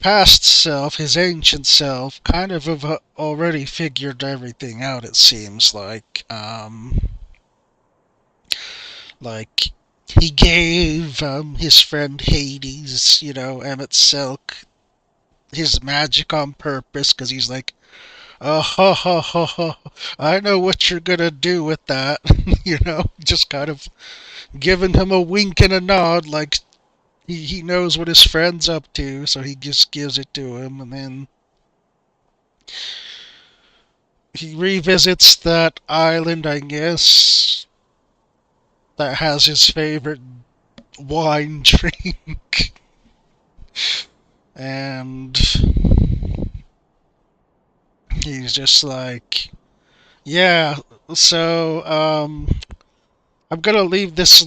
Speaker 1: past self, his ancient self, kind of have already figured everything out. It seems like he gave his friend Hades, Emmett Silk, his magic on purpose because he's like, oh, ha, ha, ha, ha, I know what you're gonna do with that. Just kind of giving him a wink and a nod, like he knows what his friend's up to, so he just gives it to him, and then he revisits that island, I guess, that has his favorite wine drink, and he's just like, yeah, so, I'm gonna leave this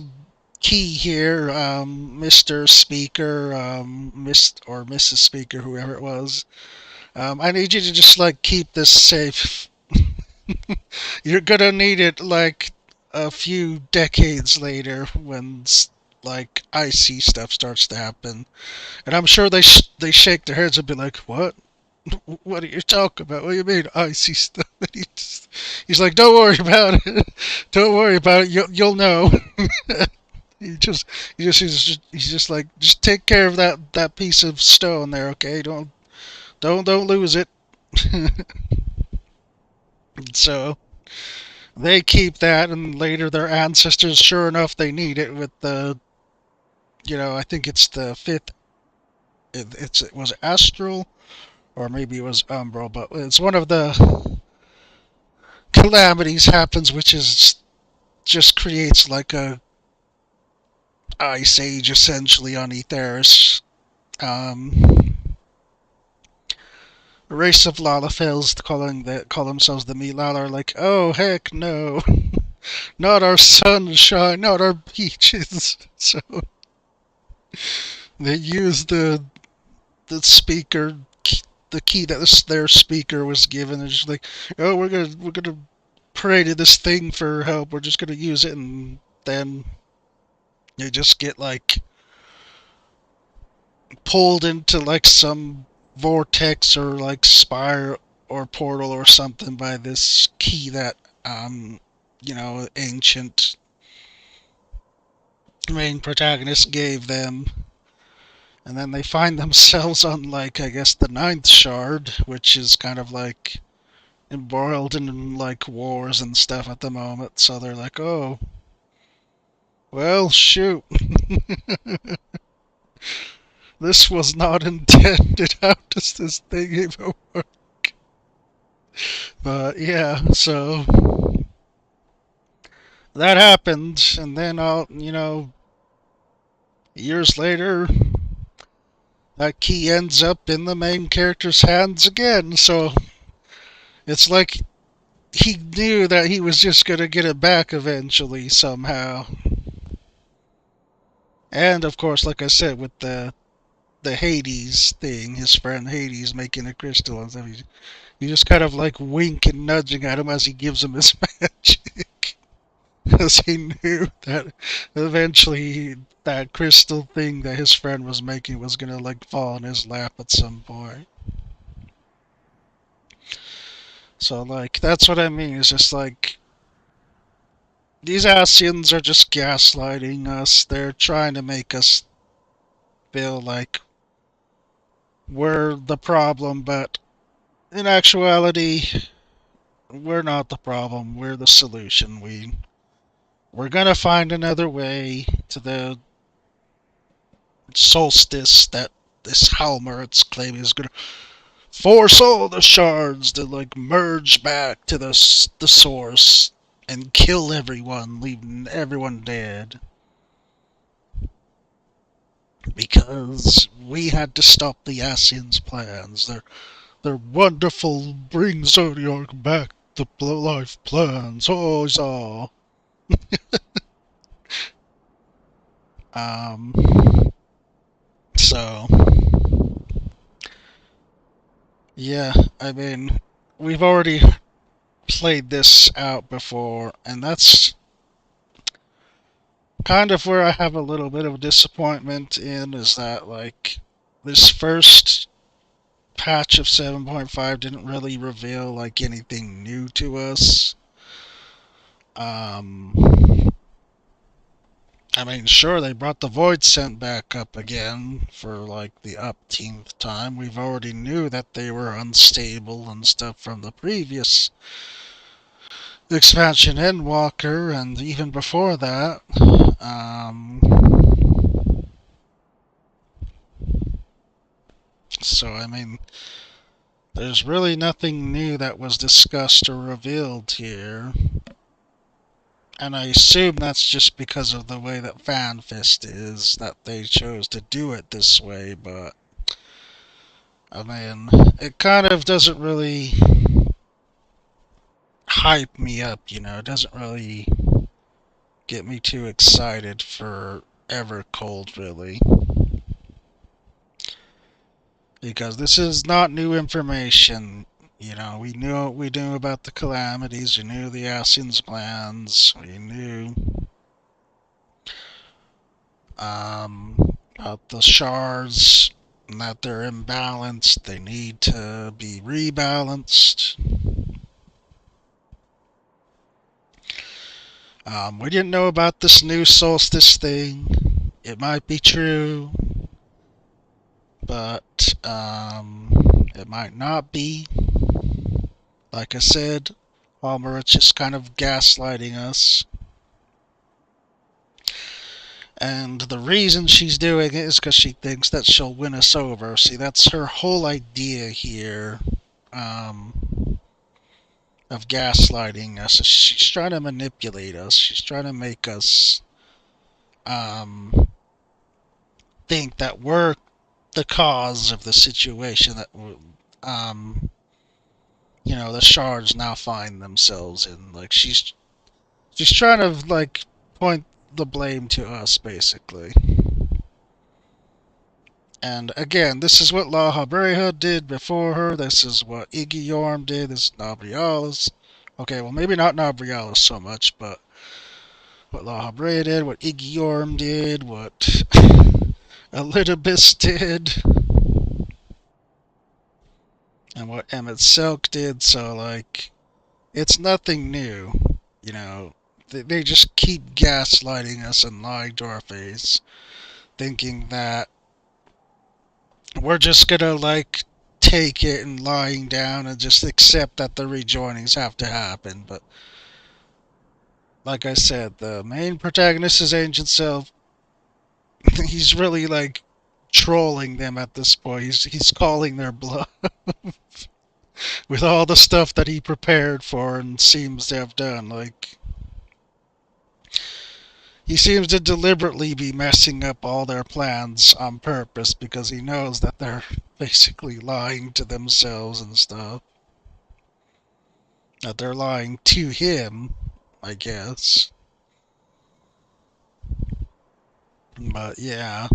Speaker 1: key here, Mr. Speaker, or Mrs. Speaker, whoever it was. I need you to just like keep this safe. You're gonna need it like a few decades later when like icy stuff starts to happen. And I'm sure they shake their heads and be like, "What? What are you talking about? What do you mean icy stuff?" And he's like, "Don't worry about it. Don't worry about it. You'll know." He just, he's just like, just take care of that piece of stone there, okay? Don't lose it. So they keep that, and later their ancestors, sure enough, they need it with I think it's the fifth. It was astral, or maybe it was umbral, but it's one of the calamities happens, which is just creates like a ice age essentially on Etheris. A race of Lalafels call themselves the Milal are like, oh heck no, not our sunshine, not our beaches. So they use the speaker, the key that their speaker was given. It's just like, oh, we're gonna pray to this thing for help. We're just gonna use it, and then you just get like pulled into like some vortex or like spire or portal or something by this key that ancient main protagonist gave them. And then they find themselves on like I guess the ninth shard, which is kind of like embroiled in like wars and stuff at the moment. So they're like, oh, well, shoot, this was not intended. How does this thing even work? But yeah, so that happened, and then years later, that key ends up in the main character's hands again. So it's like he knew that he was just gonna get it back eventually somehow. And of course, like I said, with the Hades thing, his friend Hades making a crystal and stuff, he just kind of like wink and nudging at him as he gives him his magic. Because he knew that eventually that crystal thing that his friend was making was gonna like fall in his lap at some point. So like that's what I mean. It's just like these Asians are just gaslighting us. They're trying to make us feel like we're the problem, but in actuality, we're not the problem. We're the solution. We're gonna find another way to the solstice that this Halmer's claiming is gonna force all the shards to like merge back to the source and kill everyone, leaving everyone dead. Because we had to stop the Asians' plans. Their wonderful bring Zodiac back to life plans. Oh, all. Um, so yeah, I mean, we've already played this out before, and that's kind of where I have a little bit of disappointment in is that like this first patch of 7.5 didn't really reveal like anything new to us. Um, I mean, sure, they brought the Void Scent back up again for like the upteenth time. We've already knew that they were unstable and stuff from the previous expansion Endwalker, and even before that. Um, so, I mean, there's really nothing new that was discussed or revealed here. And I assume that's just because of the way that FanFest is, that they chose to do it this way, but I mean, it kind of doesn't really hype me up, It doesn't really get me too excited for EverCold, really. Because this is not new information. We knew about the calamities, we knew the Asian's plans, we knew about the shards and that they're imbalanced, they need to be rebalanced. We didn't know about this new solstice thing. It might be true, but it might not be. Like I said, Almerit's just kind of gaslighting us. And the reason she's doing it is because she thinks that she'll win us over. See, that's her whole idea here um, of gaslighting us. She's trying to manipulate us. She's trying to make us um, think that we're the cause of the situation that the shards now find themselves in. Like she's trying to like point the blame to us basically. And again, this is what La Habrea did before her. This is what Iggy Yorm did. This is Nabrialis. Okay, well maybe not Nabrialis so much, but what La Habrea did, what Iggy Yorm did, what Elidibus did, and what Emmett Silk did. So like, it's nothing new. You know, they just keep gaslighting us and lying to our face, thinking that we're just gonna like take it and lying down and just accept that the rejoinings have to happen. But like I said, the main protagonist is Ancient Self. He's really like trolling them at this point. He's calling their bluff with all the stuff that he prepared for and seems to have done. Like he seems to deliberately be messing up all their plans on purpose because he knows that they're basically lying to themselves and stuff. That they're lying to him, I guess. But yeah,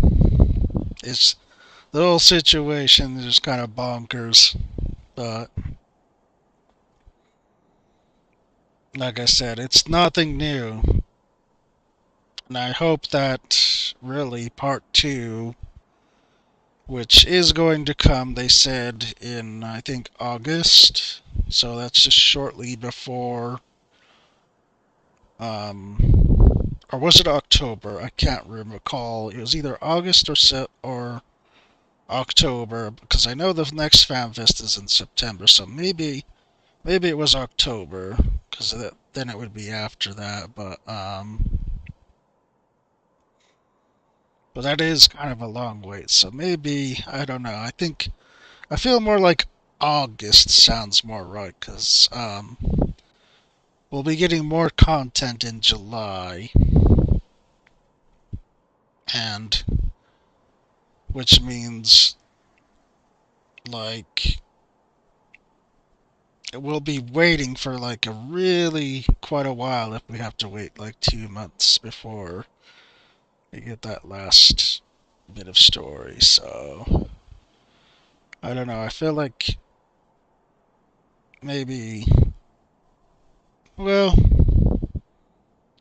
Speaker 1: it's the whole situation is kind of bonkers. But like I said, it's nothing new. And I hope that really part two, which is going to come, they said in, I think, August. So that's just shortly before, or was it October? I can't recall. It was either August or October, because I know the next FanFest is in September. So maybe it was October, because then it would be after that. But that is kind of a long wait. So maybe I don't know. I feel more like August sounds more right because we'll be getting more content in July, and which means like we'll be waiting for like a really quite a while if we have to wait like 2 months before we get that last bit of story. So I don't know. I feel like maybe well,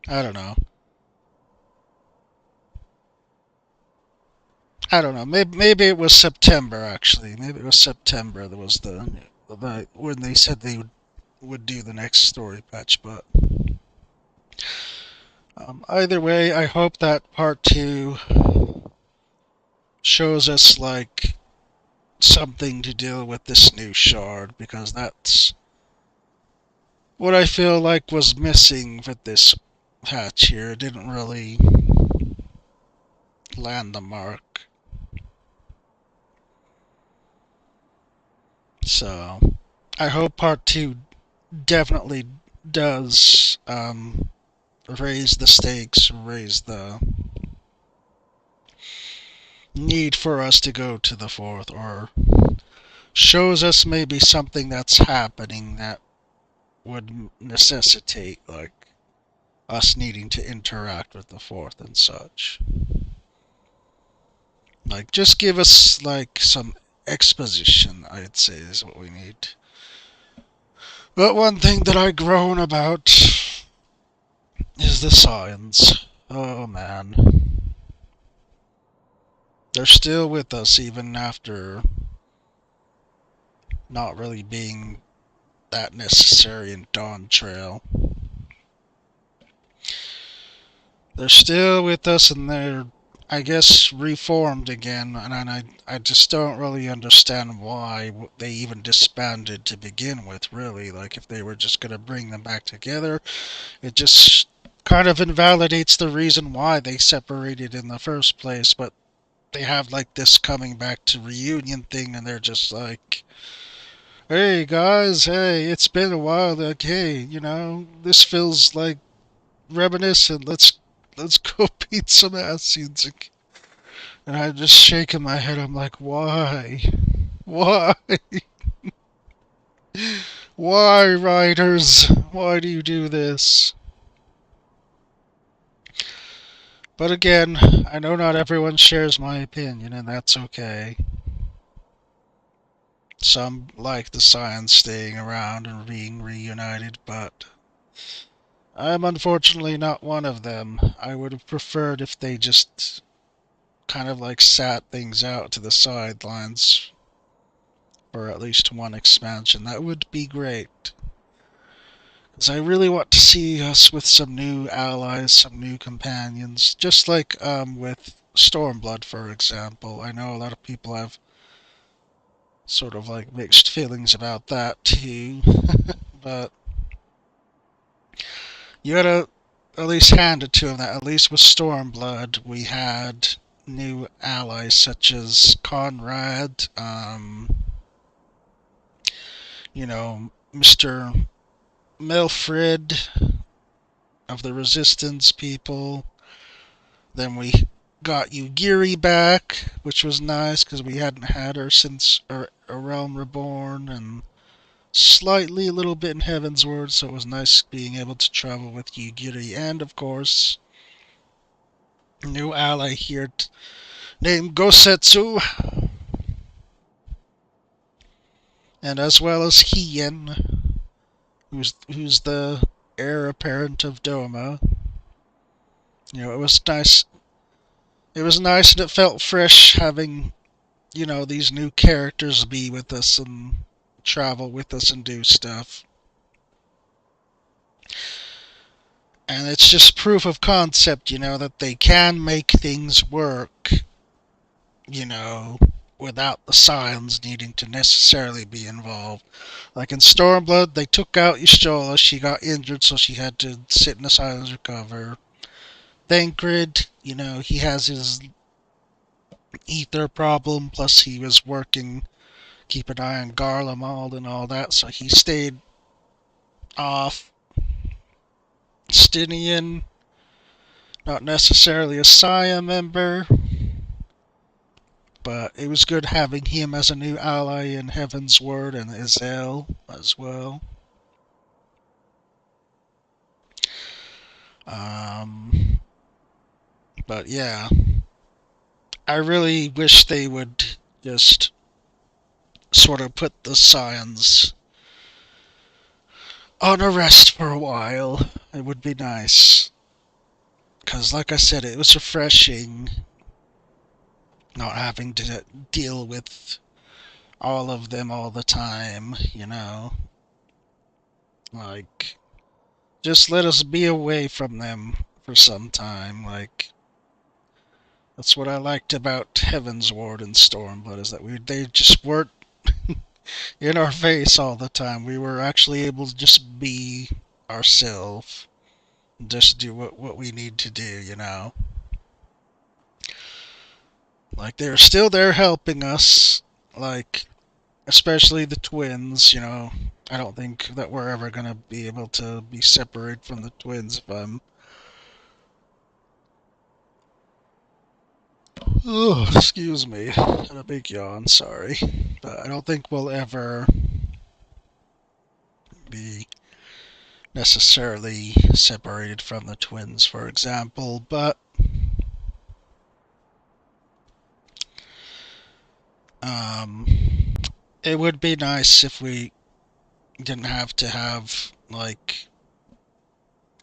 Speaker 1: I don't know. I don't know. Maybe it was September actually. Maybe it was September that was the when they said they would do the next story patch. But either way, I hope that part two shows us like something to deal with this new shard because that's what I feel like was missing with this patch here. It didn't really land the mark. So I hope part two definitely does raise the stakes, raise the need for us to go to the fourth, or shows us maybe something that's happening that would necessitate like us needing to interact with the fourth and such. Like just give us like some exposition, I'd say is what we need. But one thing that I groan about is the science. Oh man. They're still with us even after not really being that necessary in Dawn Trail. They're still with us and they're, I guess, reformed again, and I just don't really understand why they even disbanded to begin with, really. Like, if they were just going to bring them back together, it just kind of invalidates the reason why they separated in the first place, but they have, like, this coming back to reunion thing, and they're just like, hey, guys, hey, it's been a while, like, hey, this feels like reminiscent, let's go beat some ass. And I'm just shaking my head. I'm like, why? Why? Why, writers? Why do you do this? But again, I know not everyone shares my opinion, and that's okay. Some like the science staying around and being reunited, but I'm unfortunately not one of them. I would have preferred if they just kind of like sat things out to the sidelines for at least one expansion. That would be great. Because I really want to see us with some new allies, some new companions. Just like with Stormblood, for example. I know a lot of people have sort of like mixed feelings about that too. But you gotta at least hand it to him that at least with Stormblood we had new allies such as Conrad, Mr. Melfred of the Resistance people. Then we got Yugiri back, which was nice because we hadn't had her since A Realm Reborn, and slightly a little bit in Heaven's Word, so it was nice being able to travel with Yugiri. And of course, a new ally here named Gosetsu, and as well as Hien, who's the heir apparent of Doma. It was nice. It was nice and it felt fresh having, these new characters be with us and travel with us and do stuff. And it's just proof of concept, that they can make things work, without the Scions needing to necessarily be involved. Like in Stormblood, they took out Y'shtola. She got injured, so she had to sit in the Scions recover. Thancred, he has his ether problem, plus he was working, keep an eye on Garlemald and all that, so he stayed off. Stinian, not necessarily a Scion member, but it was good having him as a new ally in Heaven's Word, and Izel as well. But yeah, I really wish they would just sort of put the Scions on a rest for a while. It would be nice. Because, like I said, it was refreshing not having to deal with all of them all the time, Like, just let us be away from them for some time. Like, that's what I liked about Heaven's Ward and Stormblood, is that they just weren't in our face all the time. We were actually able to just be ourselves. Just do what we need to do. Like, they're still there helping us. Like, especially the twins, I don't think that we're ever going to be able to be separated from the twins if I'm... Oh, excuse me. Had a big yawn, sorry. But I don't think we'll ever be necessarily separated from the twins, for example, but it would be nice if we didn't have to have, like,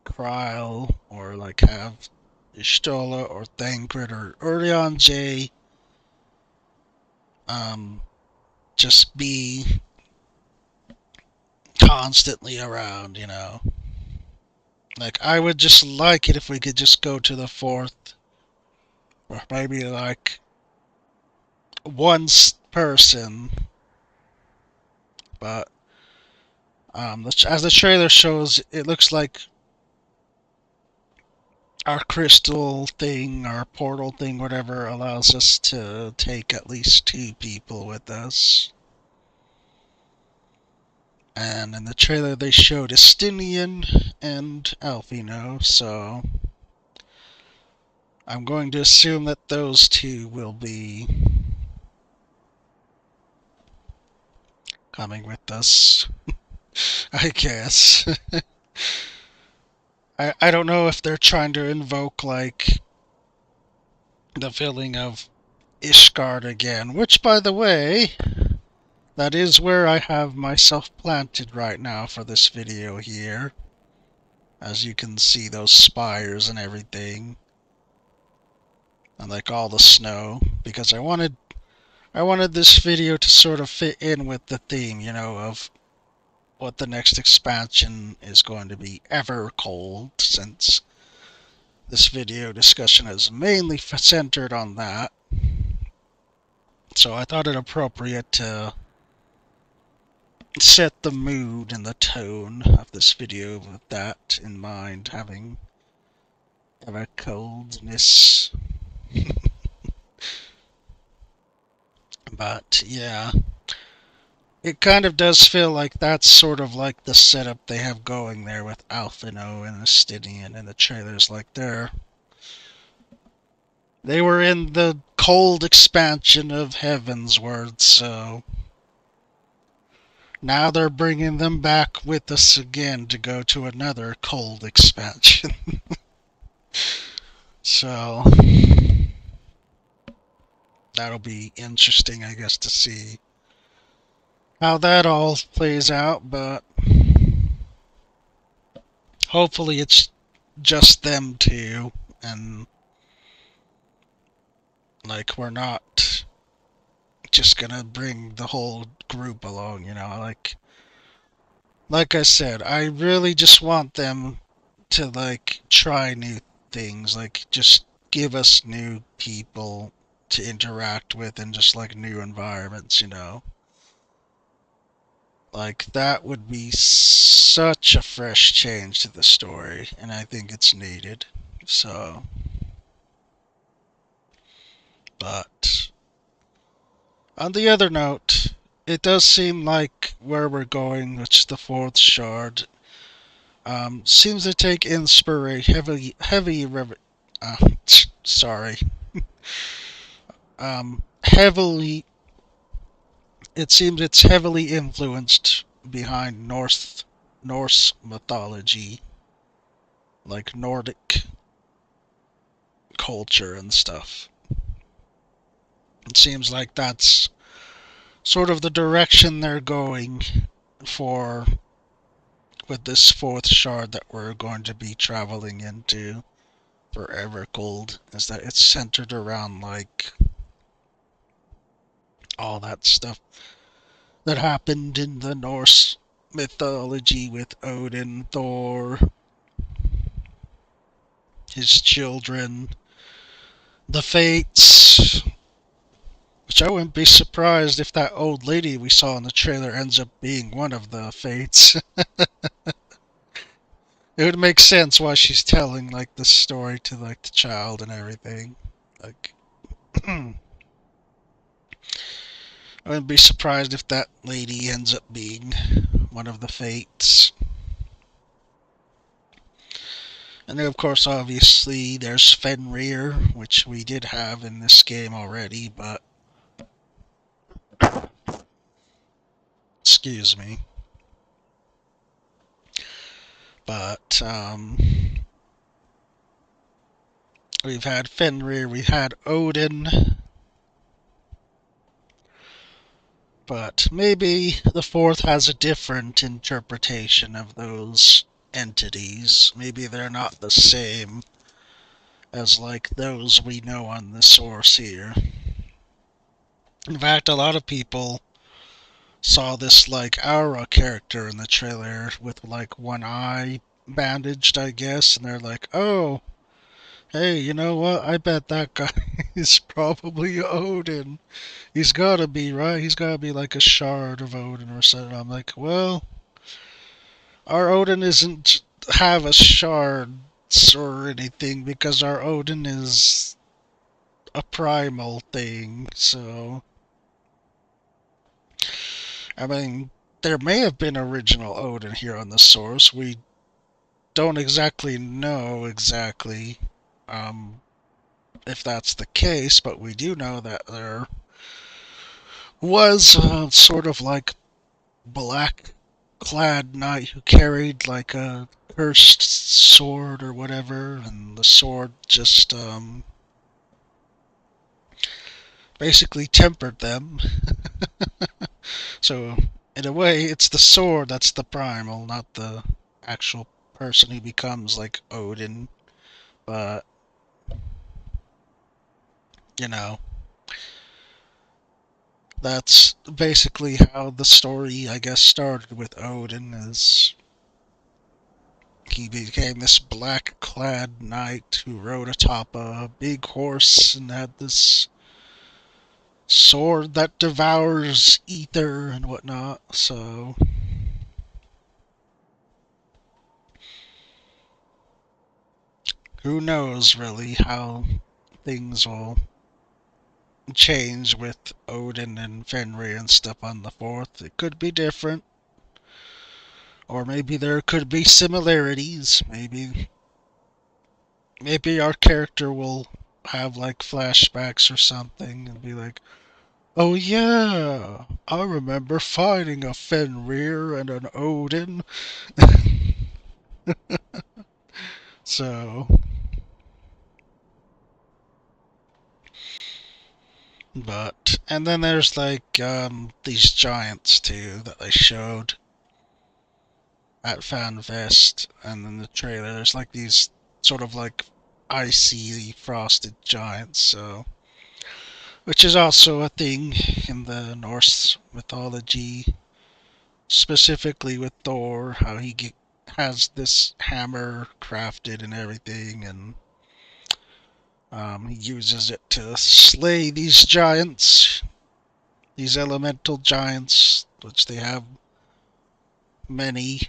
Speaker 1: Kryle, or, like, have Y'shtola, or Thancred, or Urianger, just be constantly around, Like, I would just like it if we could just go to the 4th, or maybe, like, one person, but as the trailer shows, it looks like our crystal thing, our portal thing, whatever, allows us to take at least 2 people with us. And in the trailer they showed Estinian and Alphino, so I'm going to assume that those 2 will be coming with us. I guess. I don't know if they're trying to invoke, like, the feeling of Ishgard again, which, by the way, that is where I have myself planted right now for this video here. As you can see, those spires and everything. and like all the snow, because I wanted this video to sort of fit in with the theme, of what the next expansion is going to be, EverCold, since this video discussion is mainly centered on that. So I thought it appropriate to set the mood and the tone of this video with that in mind, having EverColdness. But yeah, it kind of does feel like that's sort of like the setup they have going there with Alphino and Astidian in the trailers. Like they were in the cold expansion of Heavensward, so now they're bringing them back with us again to go to another cold expansion. So that'll be interesting, I guess, to see how that all plays out, but hopefully it's just them two, and like we're not just gonna bring the whole group along, like I said, I really just want them to like try new things, like just give us new people to interact with and just like new environments. Like that would be such a fresh change to the story, and I think it's needed. So, but on the other note, it does seem like where we're going, which is the fourth shard, seems to take inspiration uh, sorry, heavily. It seems it's heavily influenced behind Norse mythology, like Nordic culture and stuff. It seems like that's sort of the direction they're going for with this fourth shard that we're going to be traveling into for EverCold, is that it's centered around like all that stuff that happened in the Norse mythology with Odin, Thor, his children, the Fates. Which I wouldn't be surprised if that old lady we saw in the trailer ends up being one of the Fates. It would make sense why she's telling like the story to like the child and everything. Like I wouldn't be surprised if that lady ends up being one of the Fates. And then, of course, obviously, there's Fenrir, which we did have in this game already, but excuse me. But we've had Fenrir, we've had Odin, but maybe the fourth has a different interpretation of those entities. Maybe they're not the same as like those we know on the source here. In fact, a lot of people saw this like Aura character in the trailer with like one eye bandaged, I guess, and they're like, "Oh, hey, you know what? I bet that guy is probably Odin. He's gotta be, right? He's gotta be like a shard of Odin or something." I'm like, well, our Odin isn't have a shard or anything because our Odin is a primal thing, so I mean, there may have been original Odin here on the source. We don't exactly know exactly if that's the case, but we do know that there was a sort of like black clad knight who carried like a cursed sword or whatever, and the sword just basically tempered them. So, in a way, it's the sword that's the primal, not the actual person who becomes like Odin. But you know, that's basically how the story, I guess, started with Odin. Is he became this black-clad knight who rode atop a big horse and had this sword that devours ether and whatnot. So who knows really how things will change with Odin and Fenrir and stuff on the fourth. It could be different, or maybe there could be similarities. Maybe our character will have like flashbacks or something and be like, "Oh yeah, I remember fighting a Fenrir and an Odin." So, but and then there's like these giants too that they showed at FanFest, and then the trailer. There's like these sort of like icy frosted giants, so which is also a thing in the Norse mythology, specifically with Thor, how has this hammer crafted and everything, and he uses it to slay these giants, these elemental giants, which they have many.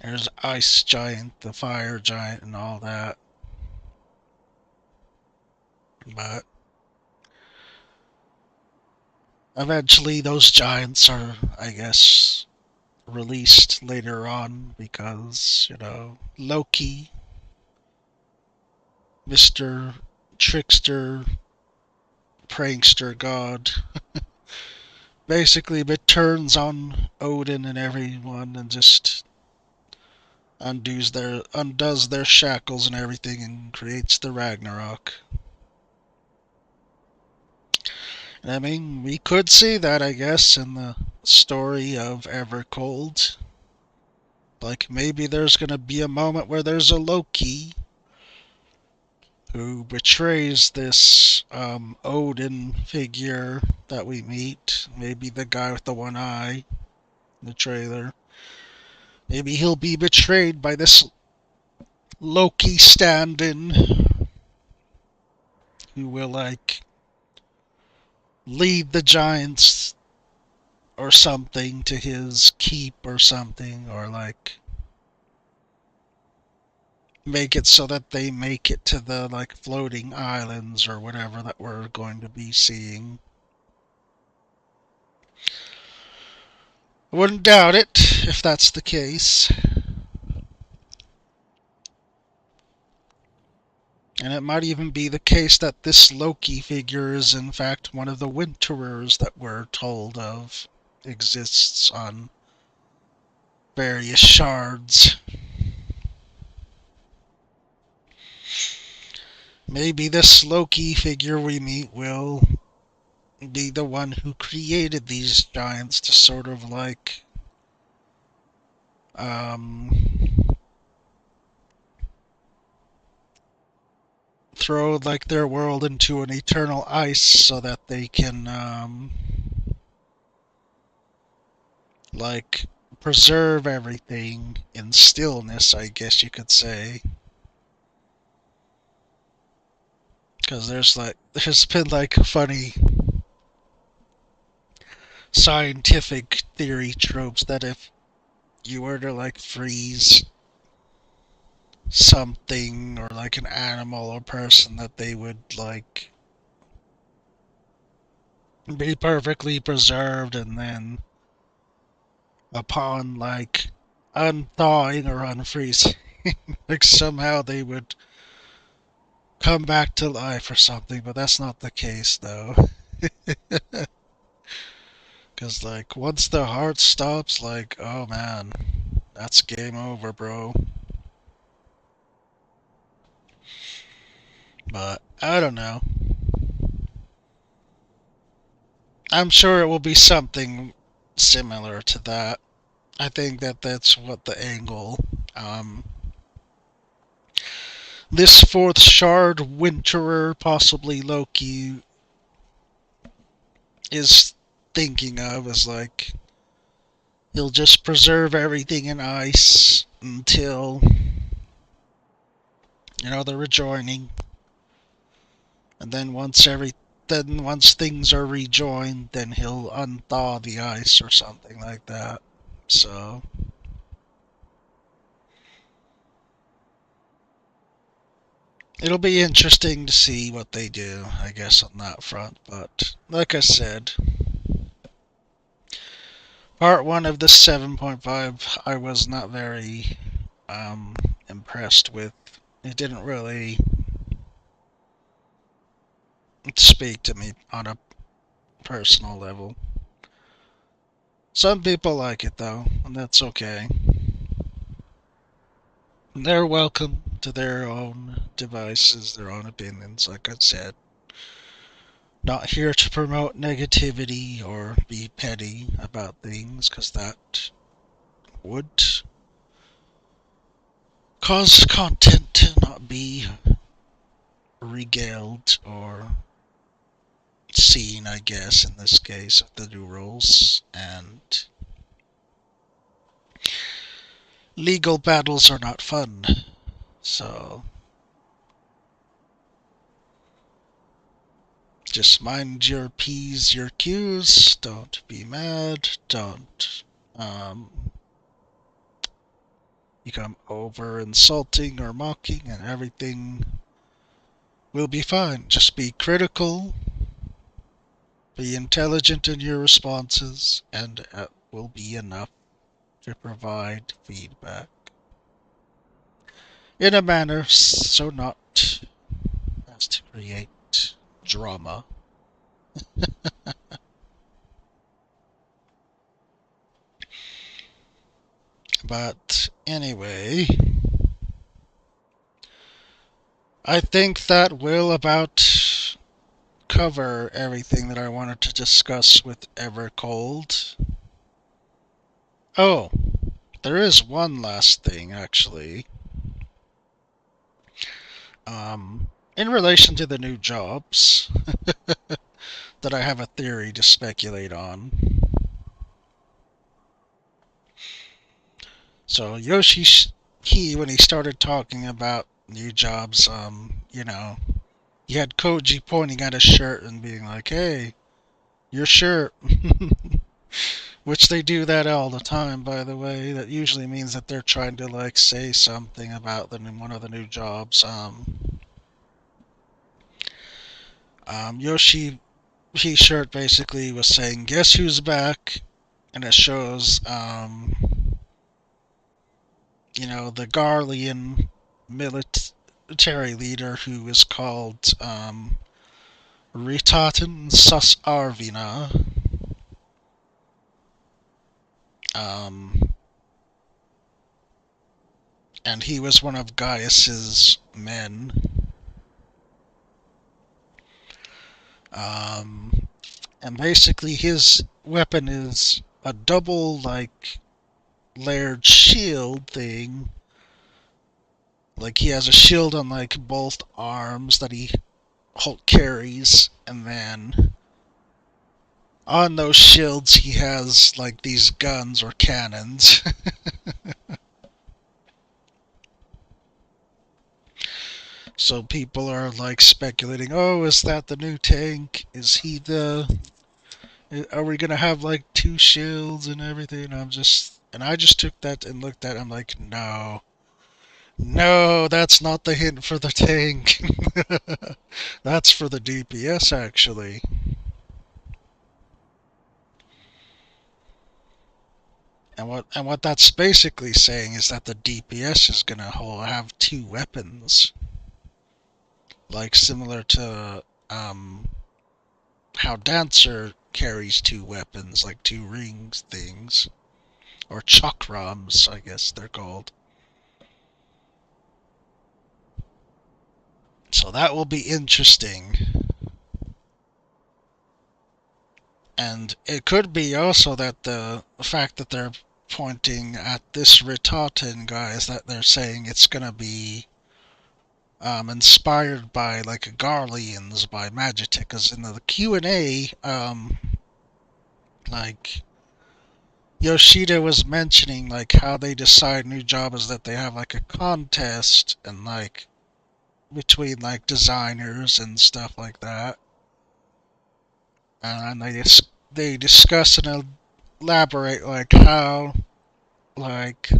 Speaker 1: There's ice giant, the fire giant, and all that. But eventually, those giants are, I guess, released later on because, Loki, Mr. Trickster, Prankster God, basically turns on Odin and everyone and just undoes their shackles and everything and creates the Ragnarok. And I mean, we could see that, I guess, in the story of EverCold. Like, maybe there's gonna be a moment where there's a Loki who betrays this Odin figure that we meet. Maybe the guy with the one eye in the trailer. Maybe he'll be betrayed by this Loki stand in who will, like, lead the giants or something to his keep or something, or, like, make it so that they make it to the, like, floating islands or whatever that we're going to be seeing. I wouldn't doubt it if that's the case. And it might even be the case that this Loki figure is in fact one of the Winterers that we're told of exists on various shards. Maybe this Loki figure we meet will be the one who created these giants to sort of like um, throw like their world into an eternal ice so that they can like preserve everything in stillness, I guess you could say. Because there's been like funny scientific theory tropes that if you were to like freeze something or like an animal or person, that they would like be perfectly preserved, and then upon like unthawing or unfreezing, like somehow they would come back to life or something. But that's not the case though. Because like once the heart stops, like, oh man, that's game over, bro. But I don't know. I'm sure it will be something similar to that. I think that that's what the angle um, this fourth shard winterer, possibly Loki, is thinking of is like he'll just preserve everything in ice until the rejoining, and then once things are rejoined, then he'll unthaw the ice or something like that. So it'll be interesting to see what they do, I guess, on that front. But like I said, part one of the 7.5, I was not very impressed with. It didn't really speak to me on a personal level. Some people like it though, and that's okay. They're welcome to their own devices, their own opinions, like I said. Not here to promote negativity or be petty about things, because that would cause content to not be regaled or seen, I guess, in this case, of the new rules. And legal battles are not fun. So just mind your P's, your Q's. Don't be mad. Don't become over insulting or mocking, and everything will be fine. Just be critical, be intelligent in your responses, and it will be enough to provide feedback in a manner so not as to create drama. But anyway, I think that will about cover everything that I wanted to discuss with EverCold. Oh, there is one last thing, actually. In relation to the new jobs that I have a theory to speculate on. So when he started talking about new jobs, you had Koji pointing at his shirt and being like, "Hey, your shirt." Which they do that all the time, by the way. That usually means that they're trying to like say something about one of the new jobs. Yoshi shirt basically was saying, "Guess who's back?" And it shows, the Garlean military leader who is called Ritaten Sus Arvina. Um, and he was one of Gaius's men. And basically his weapon is a double, like, layered shield thing. Like, he has a shield on, like, both arms that he carries, and then on those shields he has, like, these guns or cannons. So people are, like, speculating, oh, is that the new tank? Are we gonna have, like, two shields and everything? And I just took that and looked at it, I'm like, no. No, that's not the hint for the tank. That's for the DPS, actually. And what that's basically saying is that the DPS is gonna have two weapons, like similar to how Dancer carries two weapons, like two rings things, or chakrams, I guess they're called. So that will be interesting. And it could be also that the fact that they're pointing at this Ritaten guy is that they're saying it's gonna be inspired by like Garleans by Magitek. Because in the Q&A, like Yoshida was mentioning like how they decide new jobs, that they have like a contest and like between like designers and stuff like that, and they discuss and elaborate like how like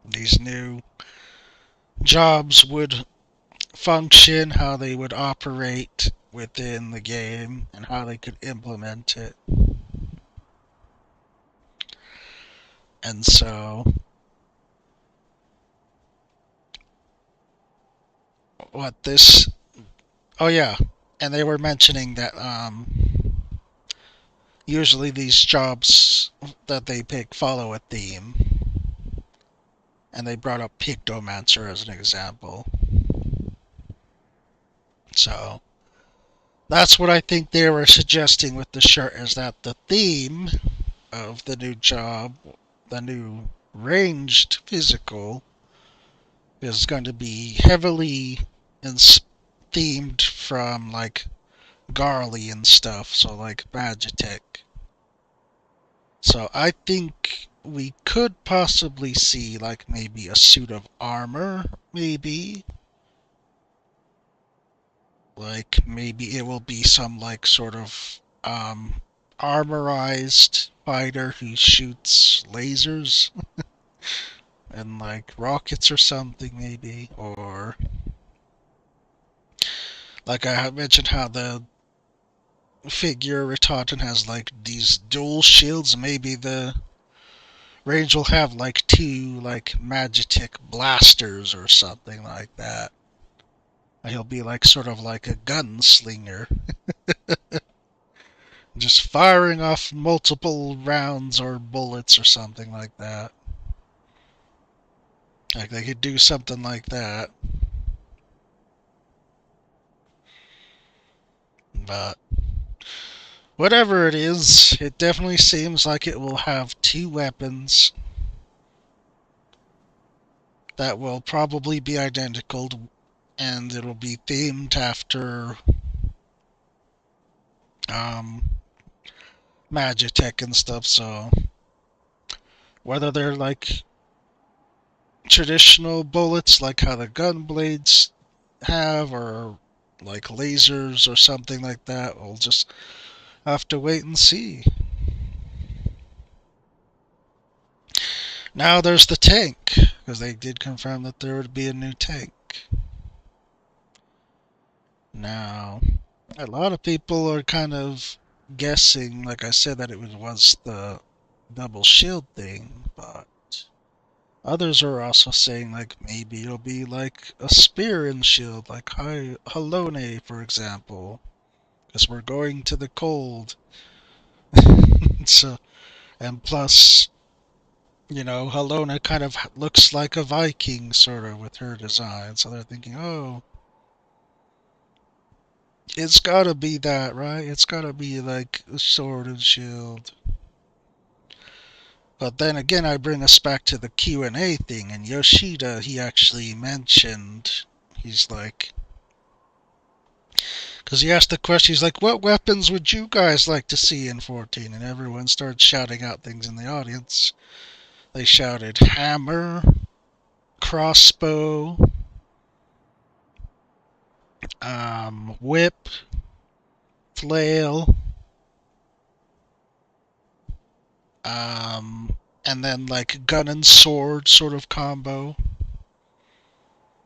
Speaker 1: these new jobs would function, how they would operate within the game, and how they could implement it. And so, what this? Oh yeah, and they were mentioning that usually these jobs that they pick follow a theme, and they brought up Pictomancer as an example. So that's what I think they were suggesting with the shirt, is that the theme of the new job, the new ranged physical, is going to be heavily themed from like Garly and stuff, so like Magitek. So I think we could possibly see like maybe a suit of armor, maybe. Like maybe it will be some like sort of armorized fighter who shoots lasers and like rockets or something, maybe. Or like I mentioned how the figure Ritaten has like these dual shields. Maybe the range will have like two like Magitek blasters or something like that. He'll be like sort of like a gunslinger, just firing off multiple rounds or bullets or something like that. Like they could do something like that. But whatever it is, it definitely seems like it will have two weapons that will probably be identical, and it'll be themed after um, Magitech and stuff. So whether they're like traditional bullets, like how the gun blades have, or like lasers or something like that, we'll just have to wait and see. Now there's the tank, because they did confirm that there would be a new tank. Now, a lot of people are kind of guessing, like I said, that it was the double shield thing, but others are also saying like maybe it'll be like a spear and shield, like Halone, for example, because we're going to the cold. So, and plus, Halona kind of looks like a Viking, sort of, with her design. So they're thinking, oh, it's gotta be that, right? It's gotta be like a sword and shield. But then again, I bring us back to the Q&A thing, and Yoshida, he actually mentioned, he's like, because he asked the question, he's like, what weapons would you guys like to see in 14? And everyone started shouting out things in the audience. They shouted hammer, crossbow, whip, flail, and then like gun and sword sort of combo.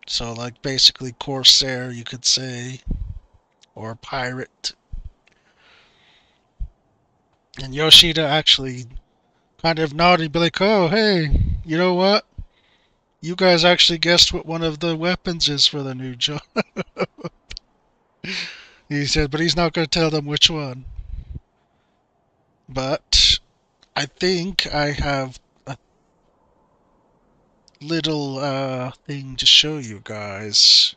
Speaker 1: So like basically Corsair, you could say, or pirate. And Yoshida actually kind of nodded, be like, "Oh, hey, you know what? You guys actually guessed what one of the weapons is for the new job." He said, but he's not going to tell them which one. But I think I have a little thing to show you guys.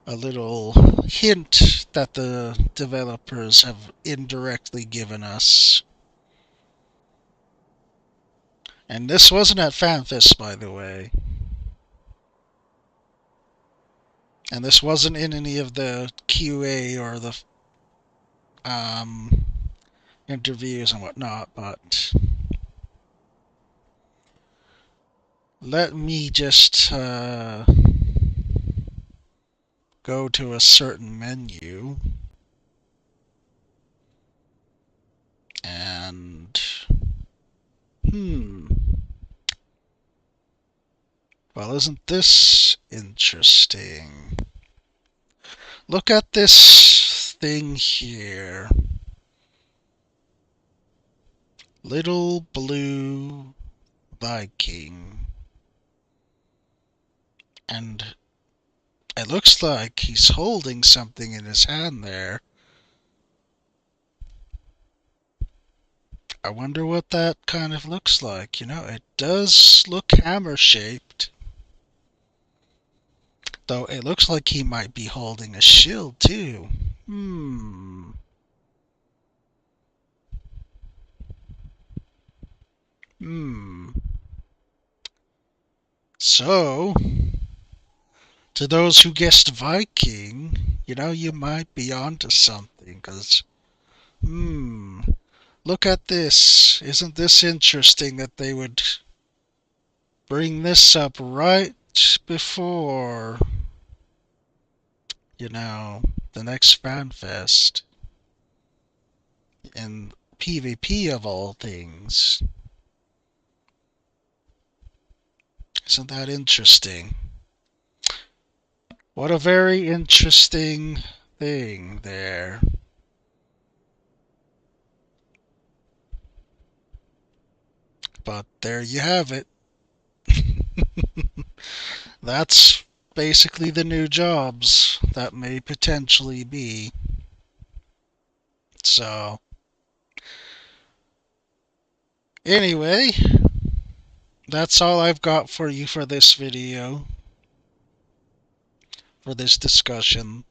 Speaker 1: A little hint that the developers have indirectly given us. And this wasn't at FanFest, by the way. And this wasn't in any of the QA or the um, interviews and whatnot, but let me just go to a certain menu and hmm. Well, isn't this interesting? Look at this thing here. Little blue Viking. And it looks like he's holding something in his hand there. I wonder what that kind of looks like. You know, it does look hammer shaped. Though it looks like he might be holding a shield too. Hmm. Hmm. So, to those who guessed Viking, you know, you might be onto something, because, look at this. Isn't this interesting that they would bring this up right before, you know, the next fan fest in PvP of all things? Isn't that interesting? What a very interesting thing there. But there you have it. That's basically the new jobs that may potentially be. So, anyway, that's all I've got for you for this video, for this discussion.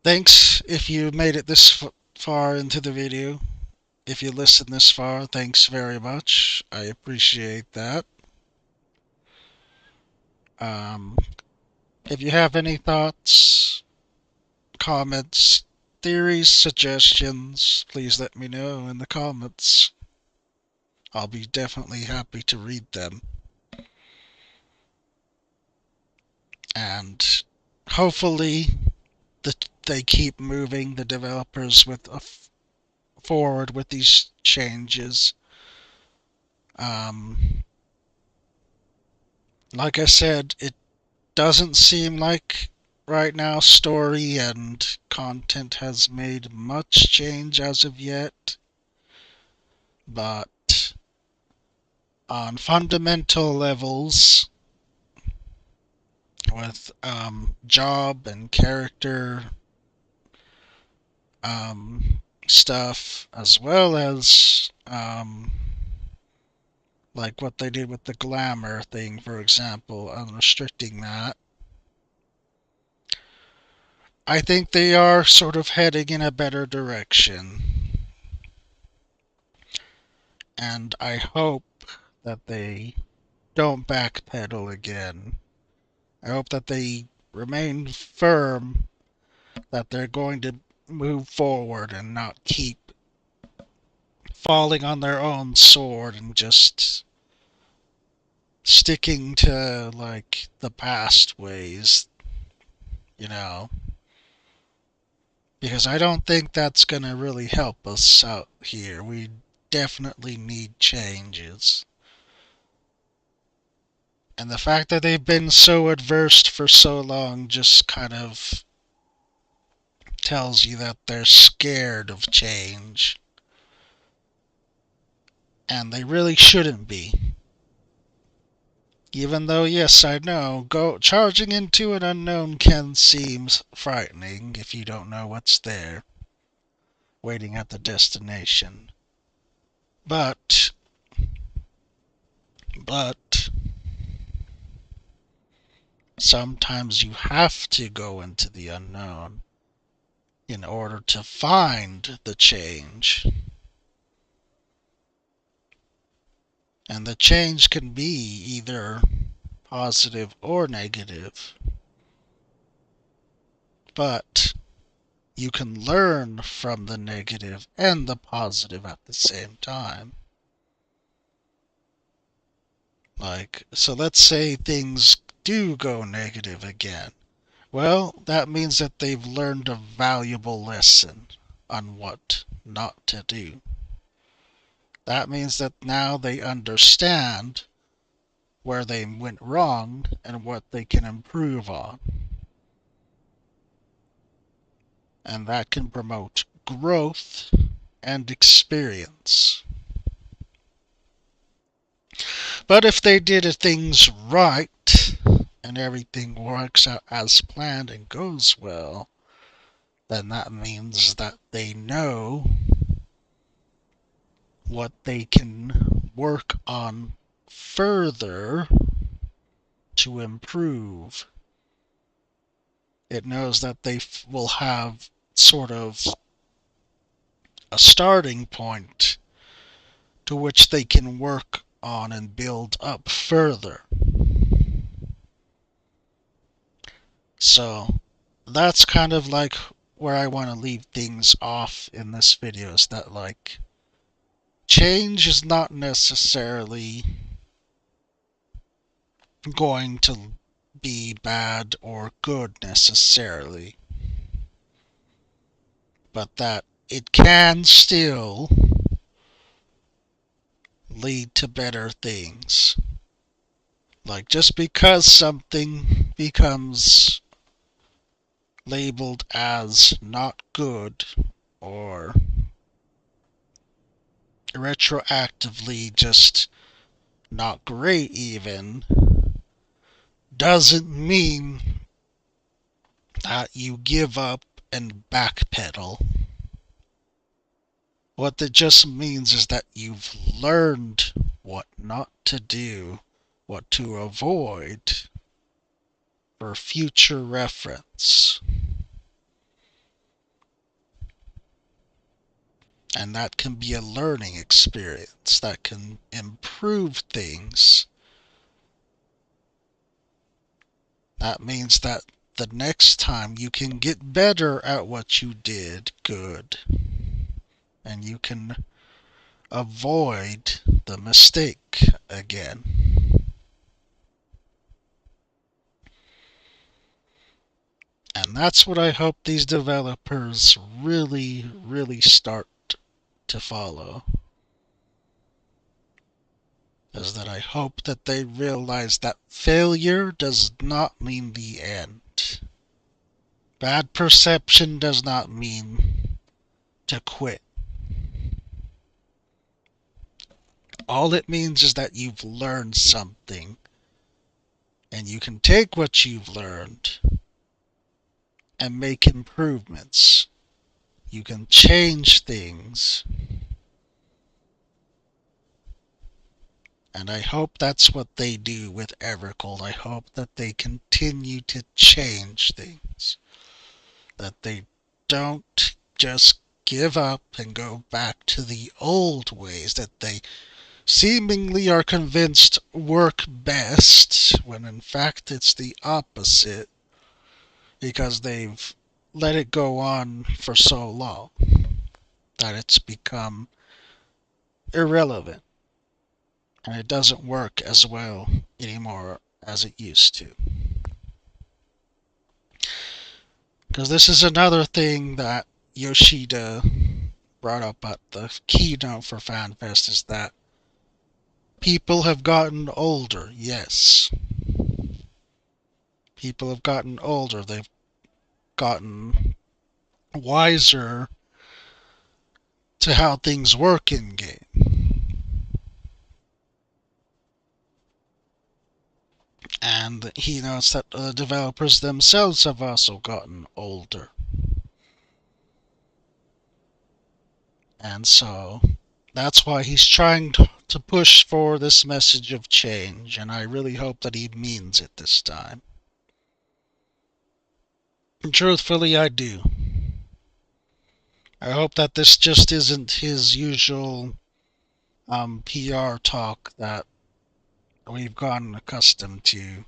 Speaker 1: Thanks if you made it this far into the video. If you listened this far, thanks very much. I appreciate that. Um, if you have any thoughts, comments, theories, suggestions, please let me know in the comments. I'll be definitely happy to read them. And hopefully they keep moving the developers forward with these changes. Um, like I said, it doesn't seem like right now story and content has made much change as of yet, but on fundamental levels with job and character stuff, as well as like what they did with the glamour thing, for example, unrestricting that. I think they are sort of heading in a better direction. And I hope that they don't backpedal again. I hope that they remain firm that they're going to move forward and not keep falling on their own sword and just sticking to like the past ways, you know. Because I don't think that's going to really help us out here. We definitely need changes. And the fact that they've been so adverse for so long just kind of tells you that they're scared of change. And they really shouldn't be. Even though, yes, I know, charging into an unknown can seem frightening if you don't know what's there, waiting at the destination. But, but, sometimes you have to go into the unknown in order to find the change. And the change can be either positive or negative. but you can learn from the negative and the positive at the same time. So let's say things do go negative again. Well, that means that they've learned a valuable lesson on what not to do. That means that now they understand where they went wrong and what they can improve on. And that can promote growth and experience. But if they did things right and everything works out as planned and goes well, then that means that they know what they can work on further to improve. It knows that they will have sort of a starting point to which they can work on and build up further. So that's kind of like where I want to leave things off in this video, is that change is not necessarily going to be bad or good necessarily, but that it can still lead to better things. Just because something becomes labeled as not good or retroactively just not great even, doesn't mean that you give up and backpedal. What it just means is that you've learned what not to do, what to avoid for future reference. And that can be a learning experience that can improve things. That means that the next time you can get better at what you did good. And you can avoid the mistake again. And that's what I hope these developers really, really start to follow. Is that I hope that they realize that failure does not mean the end. Bad perception does not mean to quit. All it means is that you've learned something, and you can take what you've learned and make improvements. You can change things. And I hope that's what they do with EverCold. I hope that they continue to change things. That they don't just give up and go back to the old ways that they seemingly are convinced work best, when in fact it's the opposite, because they've let it go on for so long that it's become irrelevant and it doesn't work as well anymore as it used to. Because this is another thing that Yoshida brought up at the keynote for FanFest, is that people have gotten older. Yes. People have gotten older. They've gotten wiser to how things work in game. And he notes that the developers themselves have also gotten older. And so that's why he's trying to push for this message of change, and I really hope that he means it this time. And truthfully, I do. I hope that this just isn't his usual PR talk that we've gotten accustomed to.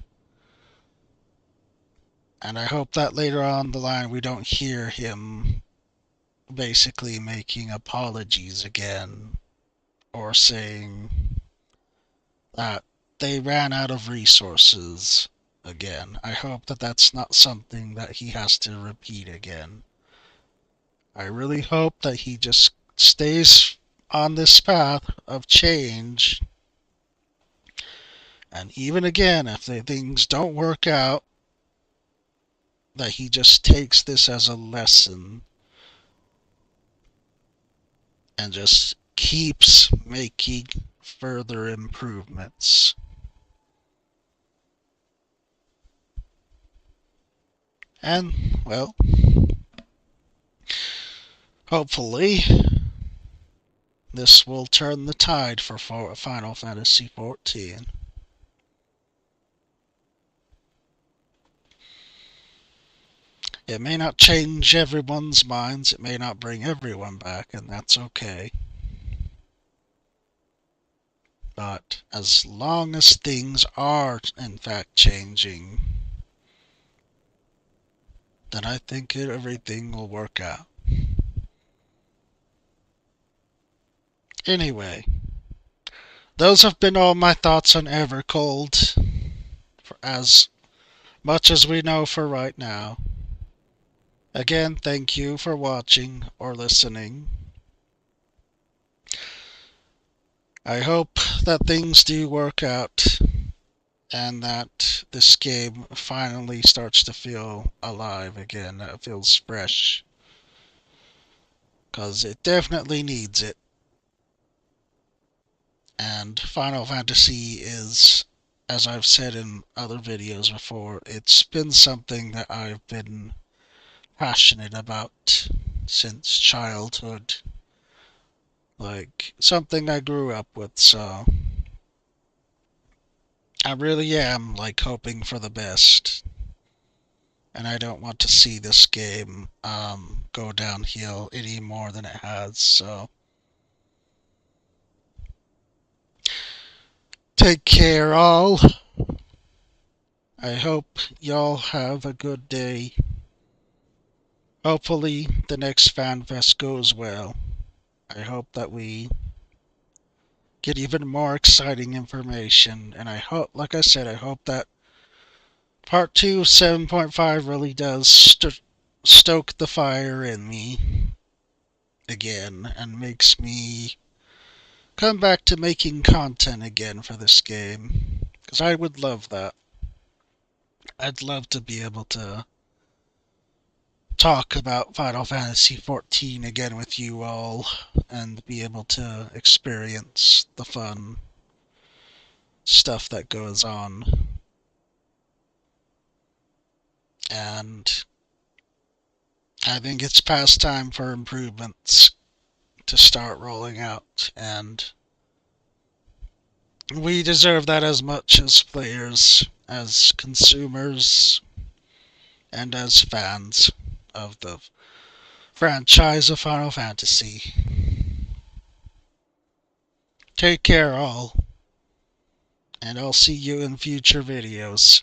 Speaker 1: And I hope that later on the line we don't hear him basically making apologies again or saying that they ran out of resources again. I hope that that's not something that he has to repeat again. I really hope that he just stays on this path of change. And even again, if the things don't work out, that he just takes this as a lesson and just keeps making further improvements. And, well, hopefully, this will turn the tide for Final Fantasy XIV. It may not change everyone's minds, it may not bring everyone back, and that's okay. But as long as things are, in fact, changing, then I think everything will work out. Anyway, those have been all my thoughts on EverCold, for as much as we know for right now. Again, thank you for watching or listening. I hope that things do work out and that this game finally starts to feel alive again. It feels fresh. Because it definitely needs it. And Final Fantasy is, as I've said in other videos before, it's been something that I've been passionate about since childhood. Like, something I grew up with, so I really am, like, hoping for the best. And I don't want to see this game go downhill any more than it has, so take care, all. I hope y'all have a good day. Hopefully, the next FanFest goes well. I hope that we get even more exciting information, and I hope, like I said, I hope that Part 2 7.5 really does stoke the fire in me again and makes me come back to making content again for this game. Because I would love that. I'd love to be able to talk about Final Fantasy XIV again with you all and be able to experience the fun stuff that goes on. And I think it's past time for improvements to start rolling out, and we deserve that as much as players, as consumers, and as fans of the franchise of Final Fantasy. Take care, all, and I'll see you in future videos.